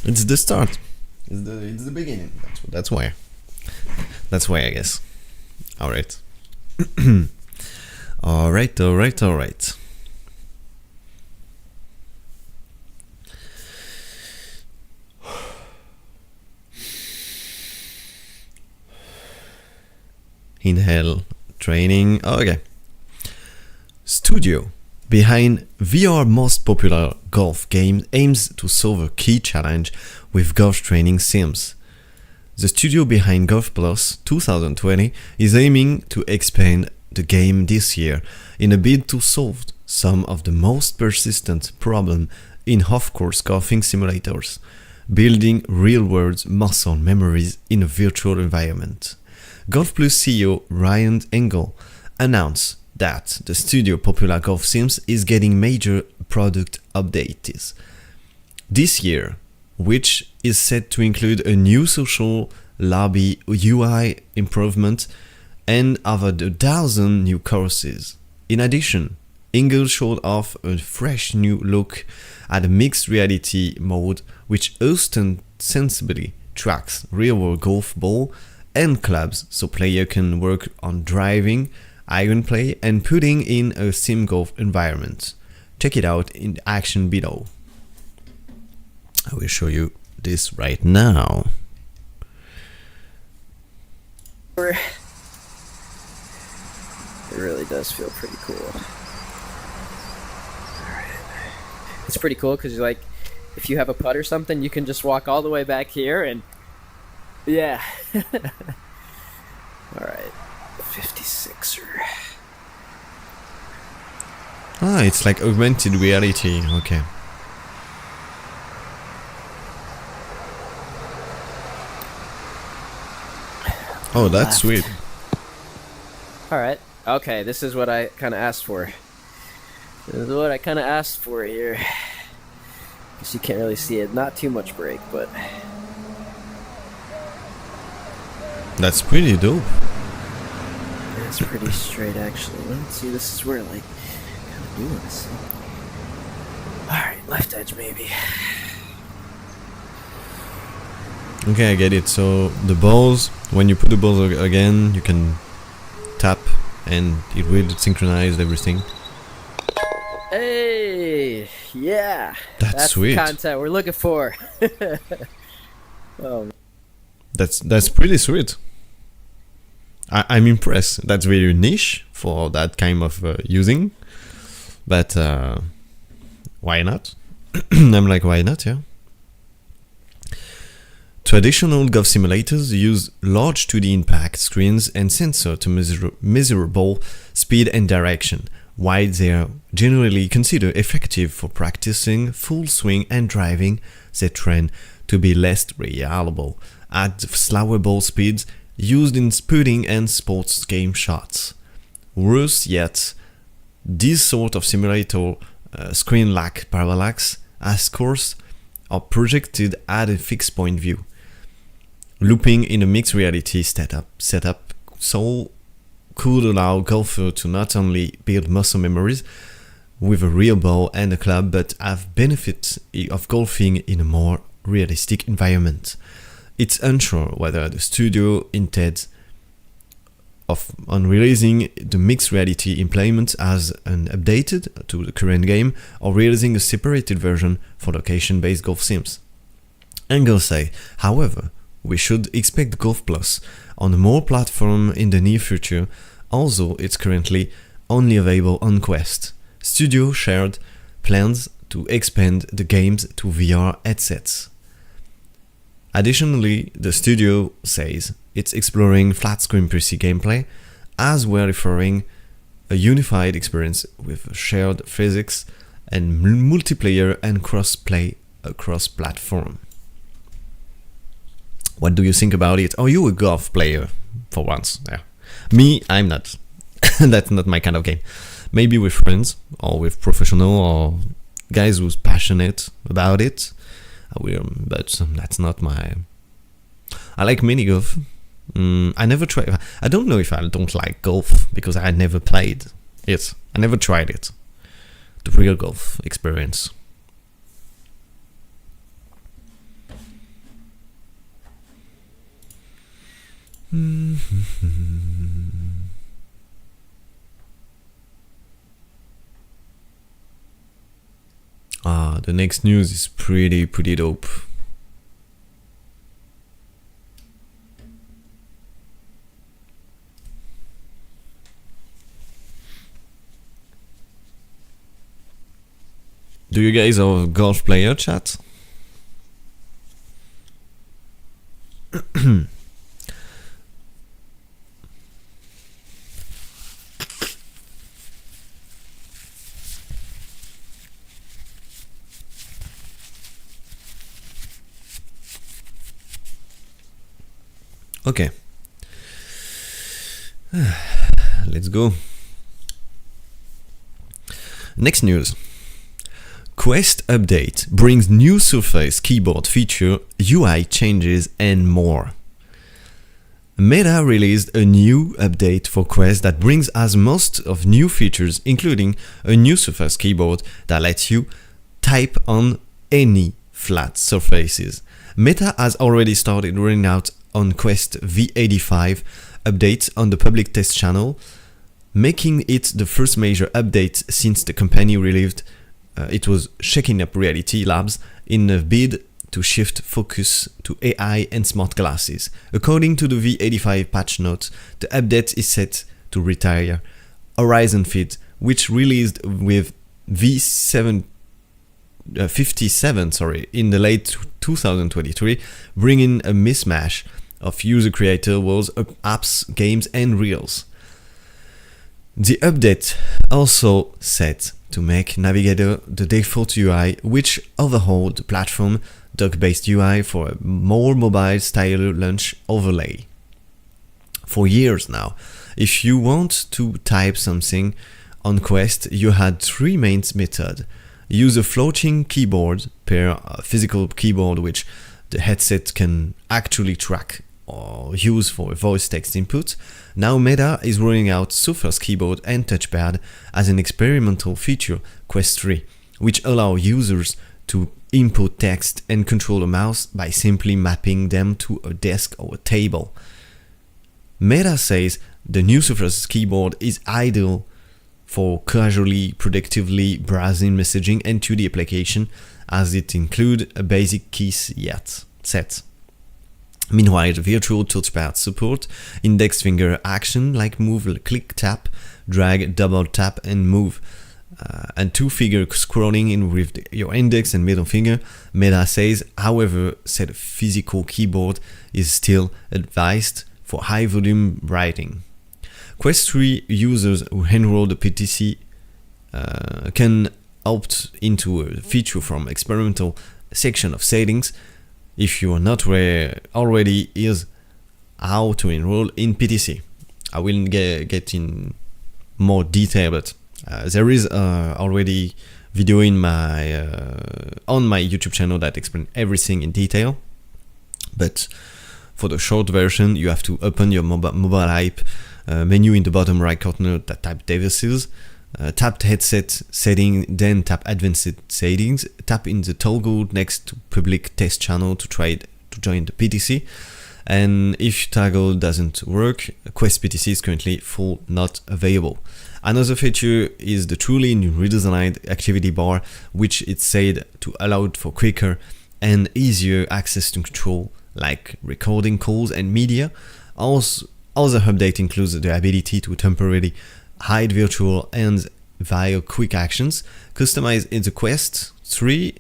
It's the start. It's the beginning. That's why. That's why, I guess. All right. All right. Inhale. Training. Okay. Studio behind VR most popular golf game aims to solve a key challenge with golf training sims. The studio behind Golf Plus 2020 is aiming to expand the game this year in a bid to solve some of the most persistent problems in off-course golfing simulators, building real-world muscle memories in a virtual environment. Golf Plus CEO Ryan Engel announced that the studio Popular Golf Sims is getting major product updates this year, which is set to include a new social lobby UI improvement and over 1,000 new courses. In addition, Engel showed off a fresh new look at a mixed reality mode which ostensibly tracks real-world golf ball and clubs so player can work on driving, iron play and putting in a sim golf environment. Check it out in the action below. I will show you this right now. It really does feel pretty cool. It's pretty cool because you're like, if you have a putt or something, you can just walk all the way back here and yeah. All right, 56er. Ah, it's like augmented reality. Okay. Oh, that's sweet. All right. Okay, this is what I kind of asked for. This is what I kind of asked for here. Guess you can't really see it. Not too much break, but That's pretty dope. it's pretty straight actually. Let's see. This is where like kind of doing this. All right, left edge maybe. Okay, I get it. So the balls, when you put the balls again, you can tap and it will synchronize everything. Hey, yeah. That's sweet. The content we're looking for. Oh, That's pretty sweet. I'm impressed. That's very niche for that kind of using, but why not? I'm like, why not? Yeah. Traditional golf simulators use large 2D impact screens and sensor to measure ball speed and direction, while they are generally considered effective for practicing full swing and driving. They trend to be less reliable at slower ball speeds used in putting and sports game shots. Worse yet, these sort of simulator screen lack parallax, as scores are projected at a fixed point view. Looping in a mixed reality setup so could allow golfer to not only build muscle memories with a real ball and a club, but have benefits of golfing in a more realistic environment. It's unsure whether the studio intends on releasing the mixed reality implement as an updated to the current game or releasing a separated version for location-based golf sims. Engel say, however, we should expect Golf Plus on more platform in the near future, although it's currently only available on Quest. Studio shared plans to expand the games to VR headsets. Additionally, the studio says it's exploring flat-screen PC gameplay as well, offering a unified experience with shared physics and multiplayer and cross-play across platform. What do you think about it? Are you a golf player for once? Yeah. Me, I'm not. That's not my kind of game. Maybe with friends or with professional or guys who's passionate about it. But that's not my... I like mini golf. I never tried... I don't know if I don't like golf because I never played it. I never tried it. The real golf experience. The next news is pretty dope. Do you guys have a golf player chat? Okay. Let's go. Next news. Quest update brings new Surface keyboard feature, UI changes and more. Meta released a new update for Quest that brings us most of new features, including a new Surface keyboard that lets you type on any flat surfaces. Meta has already started rolling out on Quest V85 updates on the public test channel, making it the first major update since the company released it was shaking up Reality Labs in a bid to shift focus to AI and smart glasses. According to the V85 patch notes, the update is set to retire Horizon Fit, which released with V57 in the late 2023, bringing a mismatch of user-created worlds, apps, games, and reels. The update also set to make Navigator the default UI, which overhauled the platform dock-based UI for a more mobile-style launch overlay. For years now, if you want to type something on Quest, you had three main methods. Use a floating keyboard per physical keyboard, which the headset can actually track or use for voice text input. Now Meta is rolling out Surface keyboard and touchpad as an experimental feature, Quest 3, which allow users to input text and control a mouse by simply mapping them to a desk or a table. Meta says the new Surface keyboard is ideal for casually, productively browsing messaging and 2D application, as it includes a basic key set. Meanwhile, the virtual touchpad support index finger action like move, click, tap, drag, double tap, and move, and two-finger scrolling in with your index and middle finger. Meta says, however, said a physical keyboard is still advised for high-volume writing. Quest 3 users who enroll the PTC can opt into a feature from experimental section of settings. If you are not already, here's how to enroll in PTC. I will get in more detail, but there is already video in my on my YouTube channel that explains everything in detail. But for the short version, you have to open your mobile app menu in the bottom right corner that type devices, tap headset setting, then tap advanced settings, tap in the toggle next to public test channel to join the PTC, and if toggle doesn't work, Quest PTC is currently full, not available. Another feature is the truly redesigned activity bar, which is said to allow for quicker and easier access to control like recording calls and media. Also, other update includes the ability to temporarily hide virtual and via quick actions, customize in the Quest 3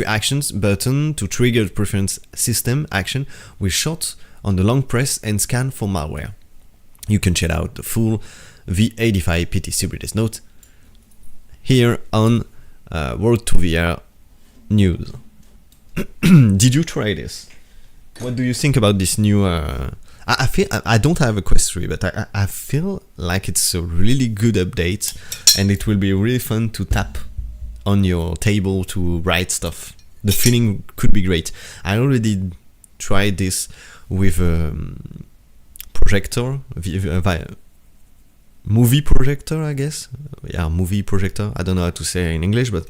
actions button to trigger the preference system action with shot on the long press and scan for malware. You can check out the full V85 PTC release note here on World to VR News. Did you try this? What do you think about this new I feel I don't have a Quest 3, but I feel like it's a really good update, and it will be really fun to tap on your table to write stuff. The feeling could be great. I already tried this with a projector, movie projector, I guess. Yeah, movie projector. I don't know how to say in English, but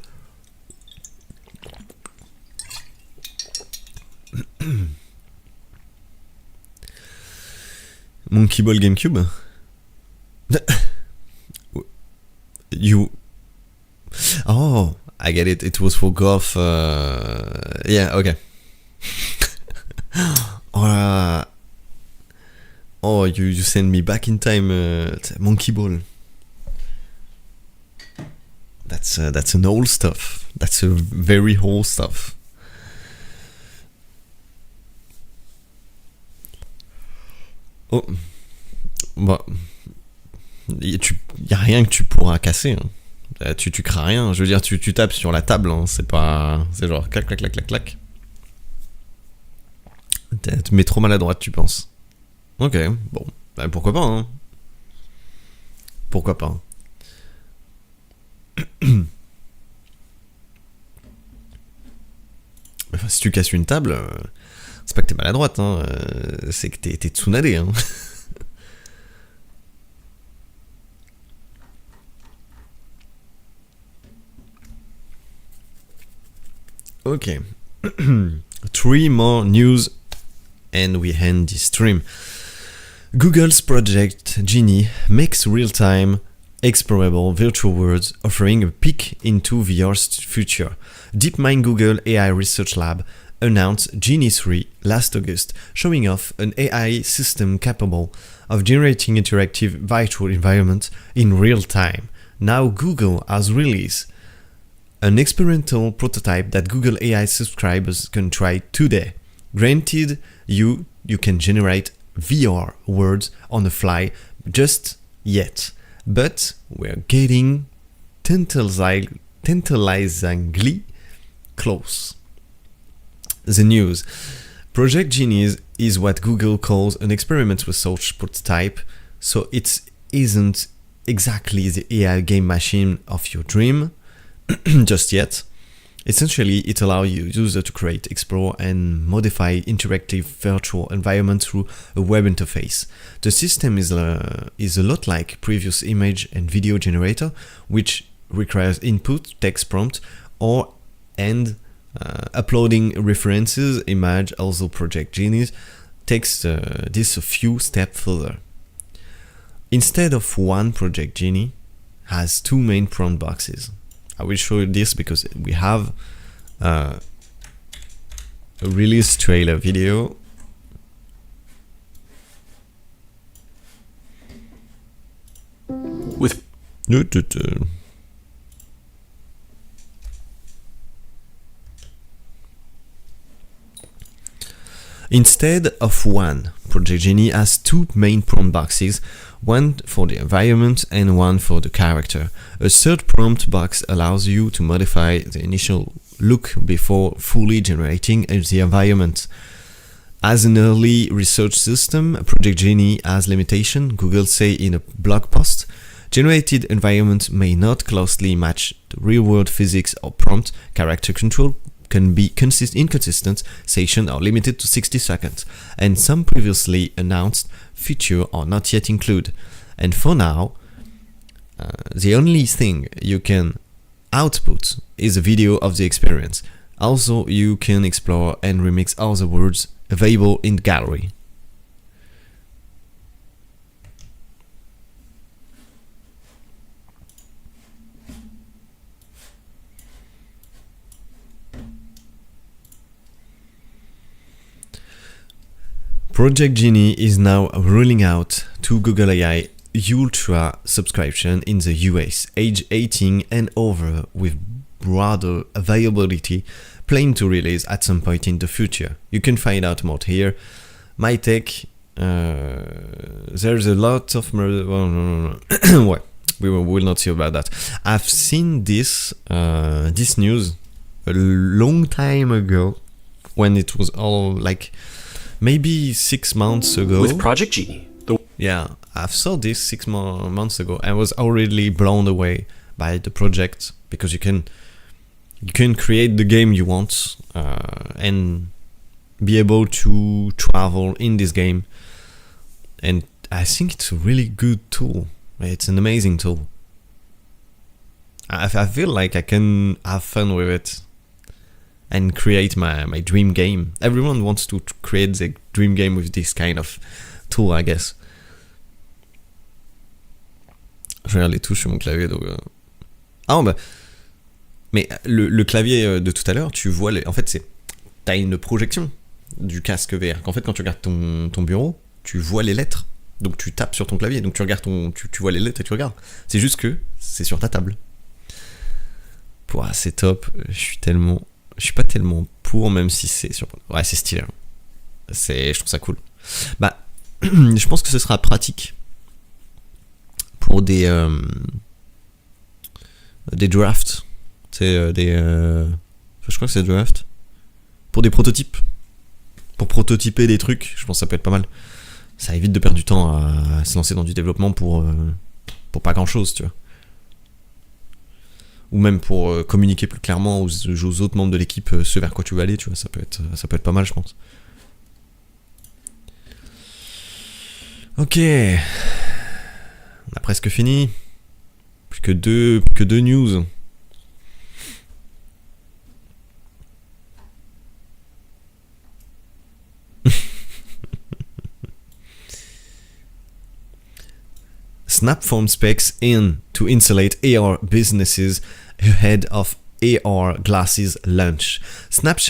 Monkey Ball GameCube. Oh, I get it. It was for golf. Yeah, okay. You send me back in time. Monkey Ball. That's an old stuff. That's a very old stuff. Oh, bah, y a rien que tu pourras casser. Hein. Tu crains rien. Je veux dire, tu tapes sur la table. Hein. C'est genre clac, clac, clac, clac, clac. Tu te mets trop maladroite, tu penses. Ok, bon. Bah, pourquoi pas, hein. Pourquoi pas. Enfin, si tu casses une table... c'est pas que t'es maladroite, hein, c'est que t'es tsunade. Hein. Ok. 3 more news and we end this stream. Google's Project Genie makes real-time explorable virtual worlds offering a peek into VR's future. DeepMind Google AI Research Lab announced Genie 3 last August, showing off an AI system capable of generating interactive virtual environments in real time. Now Google has released an experimental prototype that Google AI subscribers can try today. Granted, you can generate VR worlds on the fly just yet, but we're getting tantalizingly close. The news. Project Genie is what Google calls an experiment research prototype, so it isn't exactly the AI game machine of your dream just yet. Essentially, it allows users to create, explore, and modify interactive virtual environments through a web interface. The system is a lot like previous image and video generator, which requires input, text prompt, and uploading references, image. Also, Project Genie takes this a few steps further. Instead of one, Project Genie has two main prompt boxes. I will show you this because we have a release trailer video. With Instead of one, Project Genie has two main prompt boxes, one for the environment and one for the character. A third prompt box allows you to modify the initial look before fully generating the environment. As an early research system, Project Genie has limitation. Google say in a blog post, generated environment may not closely match the real-world physics or prompt. Character control can be inconsistent, sessions are limited to 60 seconds, and some previously announced features are not yet included. And for now, the only thing you can output is a video of the experience. Also, you can explore and remix all the words available in the gallery. Project Genie is now rolling out to Google AI Ultra subscription in the US, age 18 and over, with broader availability, planned to release at some point in the future. You can find out more here. My tech, there's a lot of well, we will not see about that. I've seen this news a long time ago, when it was all like maybe 6 months ago. With Project Genie. Yeah, I've saw this 6 months ago. I was already blown away by the project, because you can create the game you want and be able to travel in this game. And I think it's a really good tool. It's an amazing tool. I feel like I can have fun with it and create my dream game. Everyone wants to create the dream game with this kind of tool, I guess. Je regarde les touches sur mon clavier, donc... Ah, bah... Mais le clavier de tout à l'heure, tu vois... En fait, t'as une projection du casque VR. En fait, quand tu regardes ton bureau, tu vois les lettres. Donc tu tapes sur ton clavier, donc tu regardes tu vois les lettres et tu regardes. C'est juste que c'est sur ta table. Pouah, c'est top. Je suis pas tellement pour, même si c'est sur... Ouais, c'est stylé. Je trouve ça cool. Bah, je pense que ce sera pratique pour des drafts. C'est je crois que c'est des drafts. Pour des prototypes. Pour prototyper des trucs, je pense que ça peut être pas mal. Ça évite de perdre du temps à se lancer dans du développement pour pas grand chose, tu vois. Ou même pour communiquer plus clairement aux autres membres de l'équipe ce vers quoi tu veux aller, tu vois, ça peut être pas mal, je pense. Ok, on a presque fini. Plus que deux news. Snapform specs in to insulate AR businesses ahead of AR glasses launch. Snap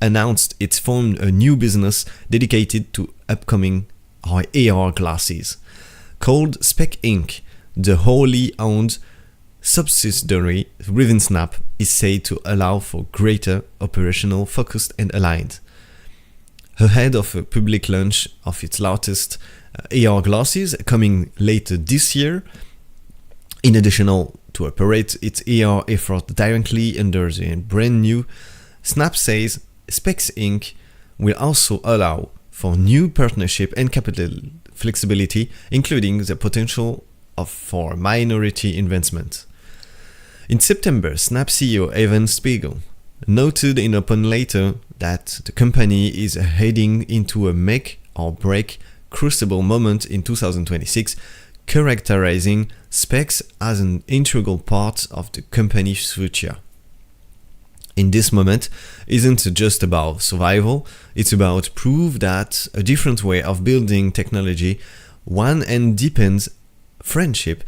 announced it's formed a new business dedicated to upcoming AR glasses. Called Spec Inc., the wholly owned subsidiary within Snap is said to allow for greater operational focus and aligned. Ahead of a public launch of its latest AR glasses coming later this year, in addition to operate its AR effort directly under the brand new, Snap says Specs Inc. will also allow for new partnership and capital flexibility, including the potential for minority investment. In September, Snap CEO Evan Spiegel noted in open letter that the company is heading into a make or break crucible moment in 2026, characterizing Specs as an integral part of the company's future. In this moment isn't just about survival, it's about proof that a different way of building technology, one and deepens friendship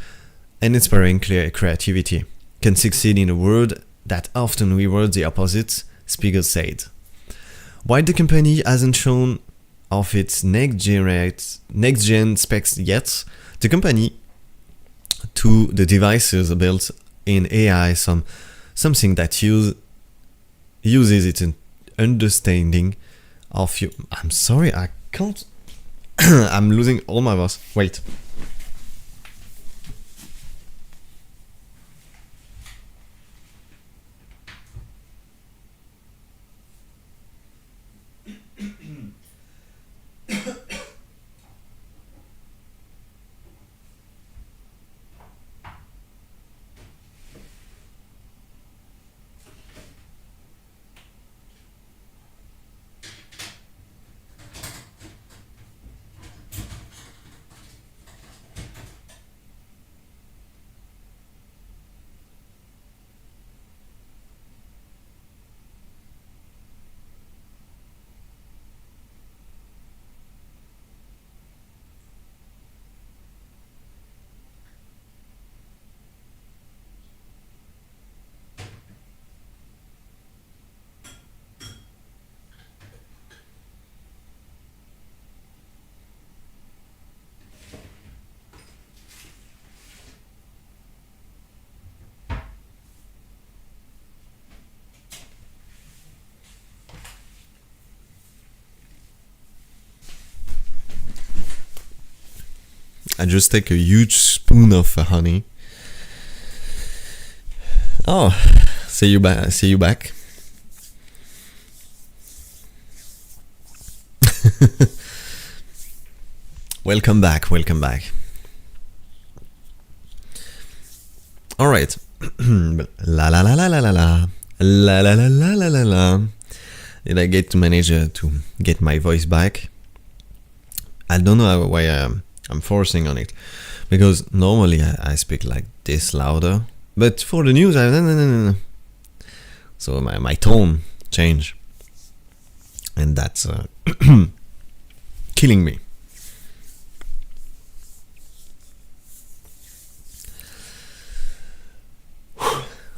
and inspiring clear creativity, can succeed in a world that often rewards the opposite, Spiegel said. While the company hasn't shown off its next-gen specs yet, the company to the devices built in AI something that uses its understanding of you. I'm sorry, I can't. I'm losing all my voice. Wait. I just take a huge spoon of honey. Oh, see you back. Welcome back. All right. La la la la la la la la la la la la la la. Did I get to manage to get my voice back? I don't know why I'm forcing on it, because normally I speak like this louder, but for the news so my tone change, and that's killing me.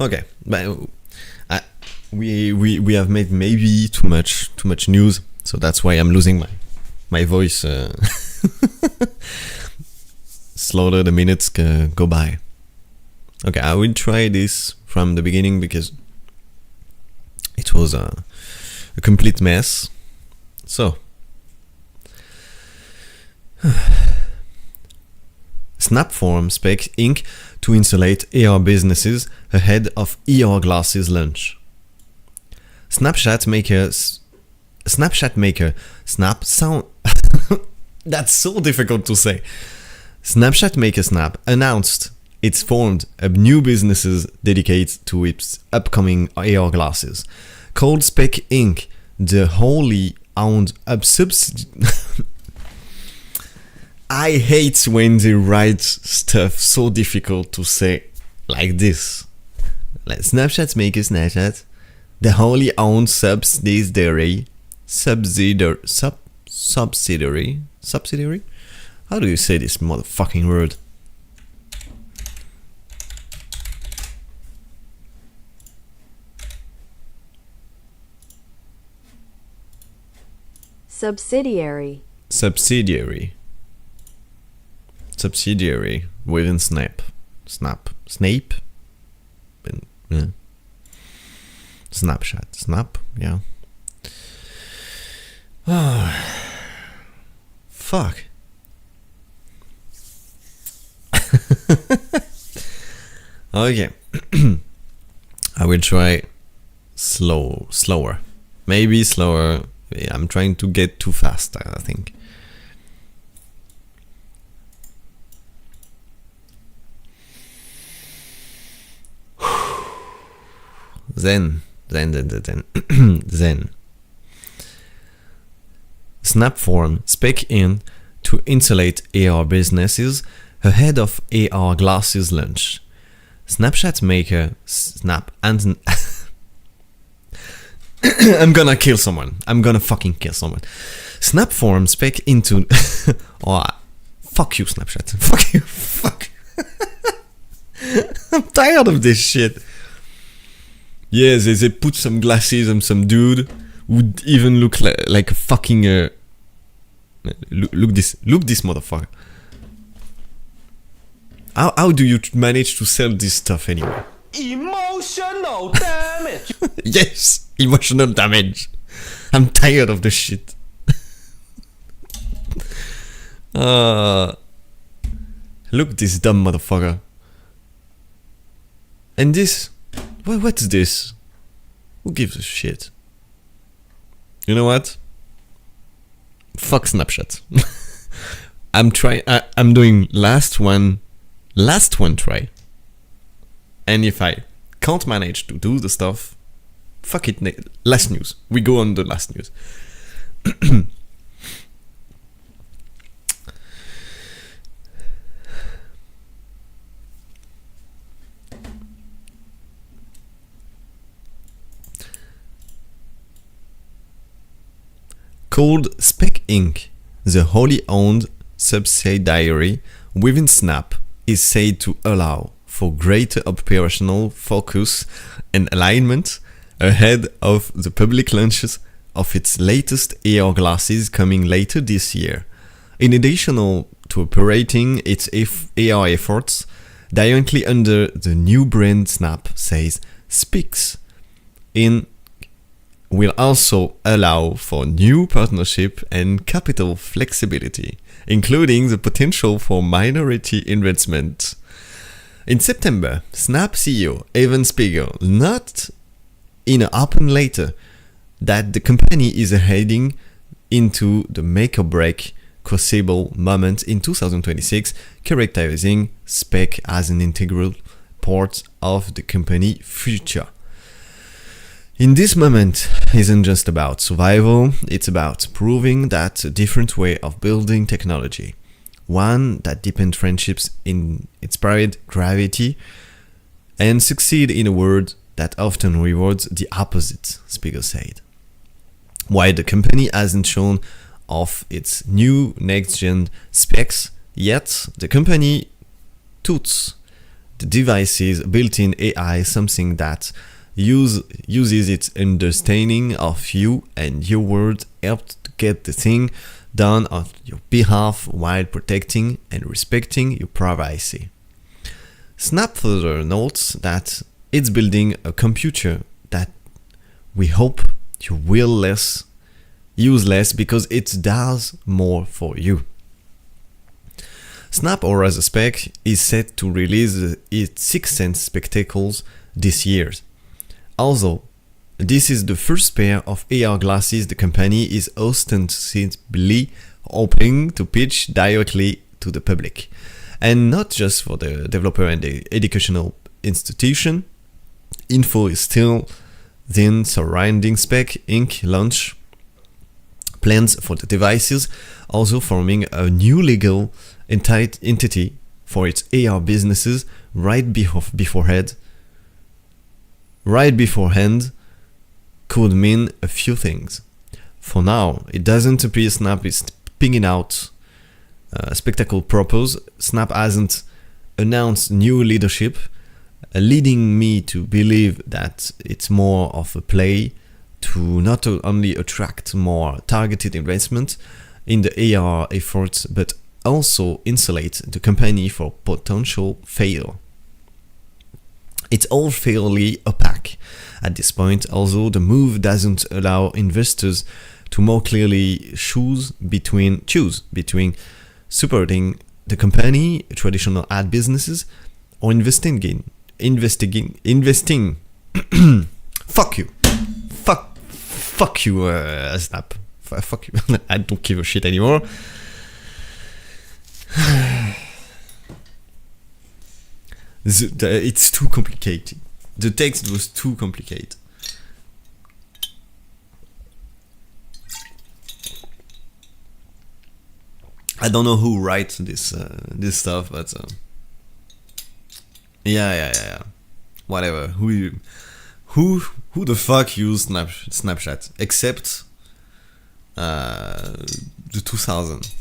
Okay, but we have made maybe too much news, so that's why I'm losing my voice. Slowly the minutes go by. Okay, I will try this from the beginning because it was a complete mess. So, Snapform Spec Inc. to insulate AR businesses ahead of AR glasses launch. Snapchat maker Snap sound. That's so difficult to say. Snapchat maker Snap announced it's formed a new business dedicated to its upcoming AR glasses, called Spec Inc. The wholly owned I hate when they write stuff so difficult to say like this. Like Snapchat maker Snapchat, the wholly owned subsidiary How do you say this motherfucking word? Subsidiary. Subsidiary. Subsidiary within Snap. Snape? Yeah. Snapchat. Snap? Yeah. Fuck. Okay. I will try slower. Maybe slower. Yeah, I'm trying to get too fast, I think. Then. Snapform spec in to insulate AR businesses ahead of AR glasses launch. Snapchat maker Snap and I'm gonna kill someone. I'm gonna fucking kill someone. Snapform spec into oh, fuck you, Snapchat. Fuck you. Fuck. I'm tired of this shit. Yeah, they put some glasses on some dude who even look like a fucking look this motherfucker. How do you manage to sell this stuff anyway? Emotional damage. Yes, emotional damage. I'm tired of this shit. Look this dumb motherfucker. And this, what's this? Who gives a shit? You know what? Fuck Snapchat. I'm doing last one try. And if I can't manage to do the stuff, fuck it. Last news. We go on the last news. Called Spec Inc., the wholly owned subsidiary within Snap is said to allow for greater operational focus and alignment ahead of the public launches of its latest AR glasses coming later this year. In addition to operating its AR efforts directly under the new brand, Snap says Specs in will also allow for new partnership and capital flexibility, including the potential for minority investment. In September, Snap CEO Evan Spiegel noted in an open letter that the company is heading into the make-or-break crucible moment in 2026, characterizing Spec as an integral part of the company's future. In this moment isn't just about survival, it's about proving that a different way of building technology, one that deepens friendships in inspired gravity and succeed in a world that often rewards the opposite, Spiegel said. While the company hasn't shown off its new next-gen specs yet, the company touts the device's built-in AI, something that uses its understanding of you and your world helped to get the thing done on your behalf while protecting and respecting your privacy. Snap further notes that it's building a computer that we hope you will use less because it does more for you. Snap Aura Spec is set to release its Sixth Sense spectacles this year. Although this is the first pair of AR glasses the company is ostensibly hoping to pitch directly to the public, and not just for the developer and the educational institution. Info is still thin surrounding Spec Inc. launch plans for the devices, also forming a new legal entity for its AR businesses right beforehand could mean a few things. For now, it doesn't appear Snap is pinging out spectacle purpose, Snap hasn't announced new leadership, leading me to believe that it's more of a play to not only attract more targeted investment in the AR efforts, but also insulate the company for potential failure. It's all fairly opaque at this point, although the move doesn't allow investors to more clearly choose between supporting the company, traditional ad businesses, or investing. Fuck you, Snap. Fuck you. I don't give a shit anymore. It's too complicated. The text was too complicated. I don't know who writes this stuff, but yeah. Whatever. Who the fuck used Snapchat except the 2000,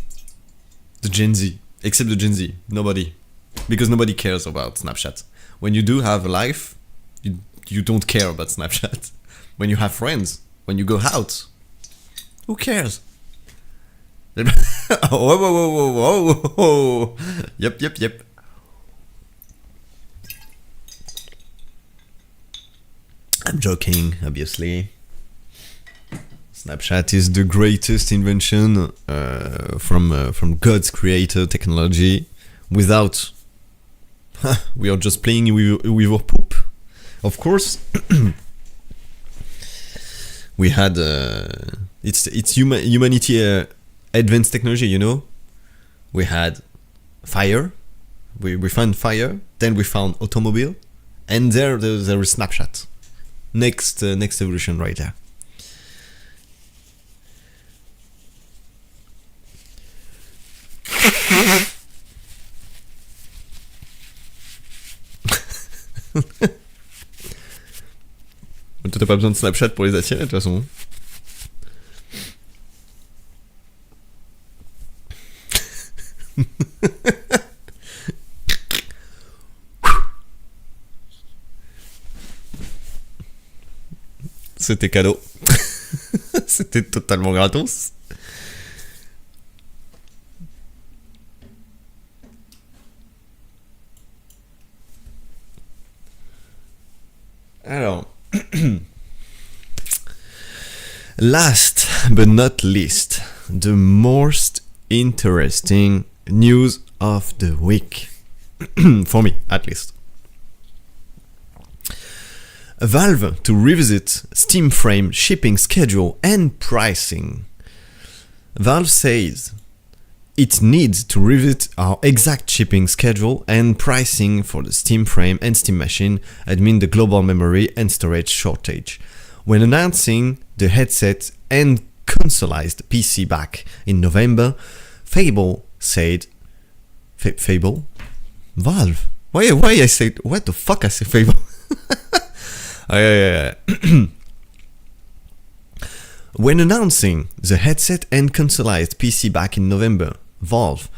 the Gen Z, except the Gen Z, nobody, because nobody cares about Snapchat. When you do have a life, you don't care about Snapchat. When you have friends, when you go out, who cares? Whoa. Yep. I'm joking, obviously. Snapchat is the greatest invention from God's creator technology. Without, we are just playing with our poop. Of course, we had it's humanity advanced technology. You know, we had fire. We found fire. Then we found automobile, and there is Snapchat. Next evolution right there. Toi, t'as pas besoin de Snapchat pour les attirer, de toute façon. C'était cadeau. C'était totalement gratos. Alors, last but not least, the most interesting news of the week, for me at least. Valve to revisit Steam Frame shipping schedule and pricing. Valve says it needs to revisit our exact shipping schedule and pricing for the Steam Frame and Steam Machine amid the global memory and storage shortage. When announcing the headset and consoleized PC back in November, Fable said... Fable? Valve? Why I said... What the fuck I said Fable? Yeah. When announcing the headset and consoleized PC back in November, Valve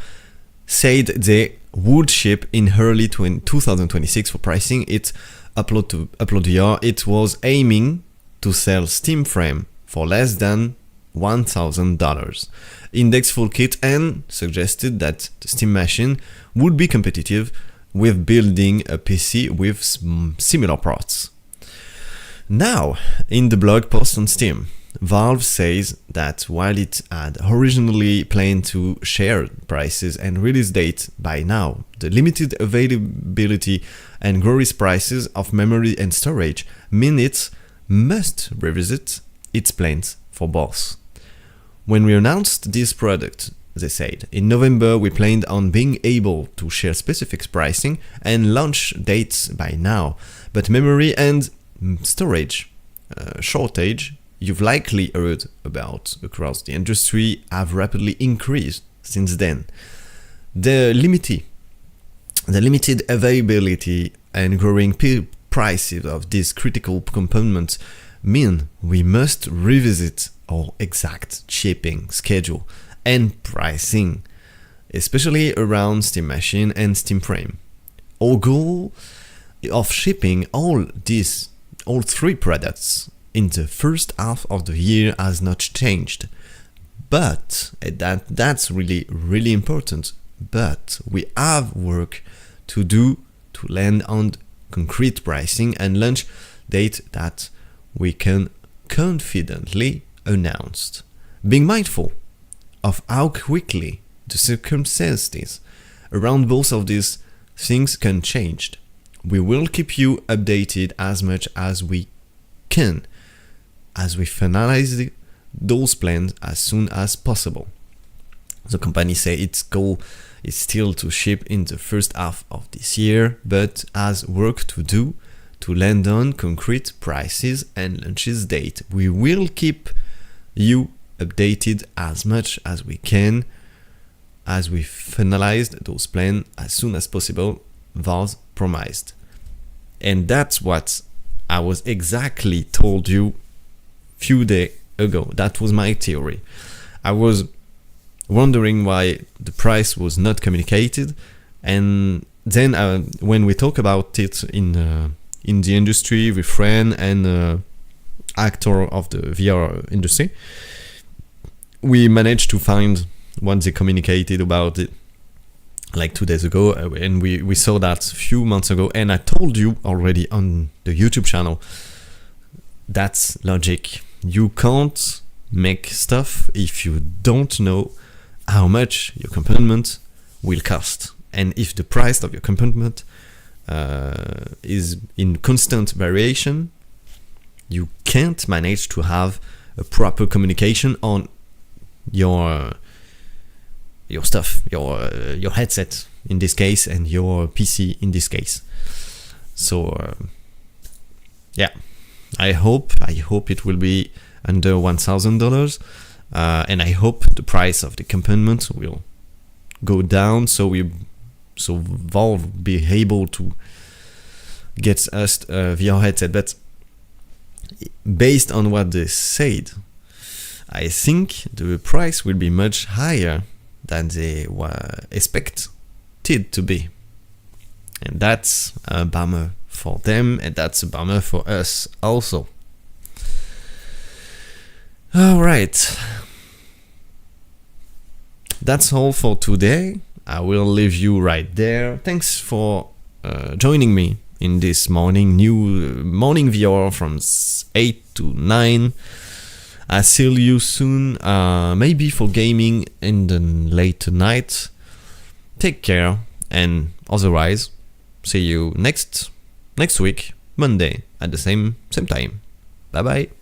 said they would ship in early 2026 for pricing. It upload VR. It was aiming to sell Steam Frame for less than $1,000 index full kit, and suggested that the Steam Machine would be competitive with building a PC with similar parts. Now, in the blog post on Steam, Valve says that while it had originally planned to share prices and release date by now, the limited availability and growing prices of memory and storage mean it must revisit its plans for both. When we announced this product, they said, in November we planned on being able to share specific pricing and launch dates by now, but memory and storage shortage you've likely heard about across the industry have rapidly increased since then. The limited availability and growing prices of these critical components mean we must revisit our exact shipping schedule and pricing. especially around Steam Machine and Steam Frame. Our goal of shipping all three products in the first half of the year has not changed. But that's really important. But we have work to do to land on concrete pricing and launch date that we can confidently announce. Being mindful of how quickly the circumstances around both of these things can change. We will keep you updated as much as we can as we finalize those plans as soon as possible. The company say its goal is still to ship in the first half of this year, but has work to do to land on concrete prices and launches date. We will keep you updated as much as we can as we finalized those plans as soon as possible, was promised. And that's what I was exactly told you few days ago. That was my theory. I was wondering why the price was not communicated, and then when we talk about it in the industry with friend and actor of the VR industry, we managed to find what they communicated about it like 2 days ago, and we saw that a few months ago, and I told you already on the YouTube channel, that's logic. You can't make stuff if you don't know how much your component will cost, and if the price of your component is in constant variation, you can't manage to have a proper communication on your stuff, your headset in this case, and your PC in this case. So yeah, I hope it will be under $1,000, and I hope the price of the component will go down, so Valve be able to get us a VR headset. But based on what they said, I think the price will be much higher than they were expected to be, and that's a bummer for them, and that's a bummer for us also. Alright, that's all for today. I will leave you right there. Thanks for joining me in this morning VR from 8 to 9. I'll see you soon, maybe for gaming in the late night. Take care, and otherwise, see you next week, Monday, at the same time. Bye bye.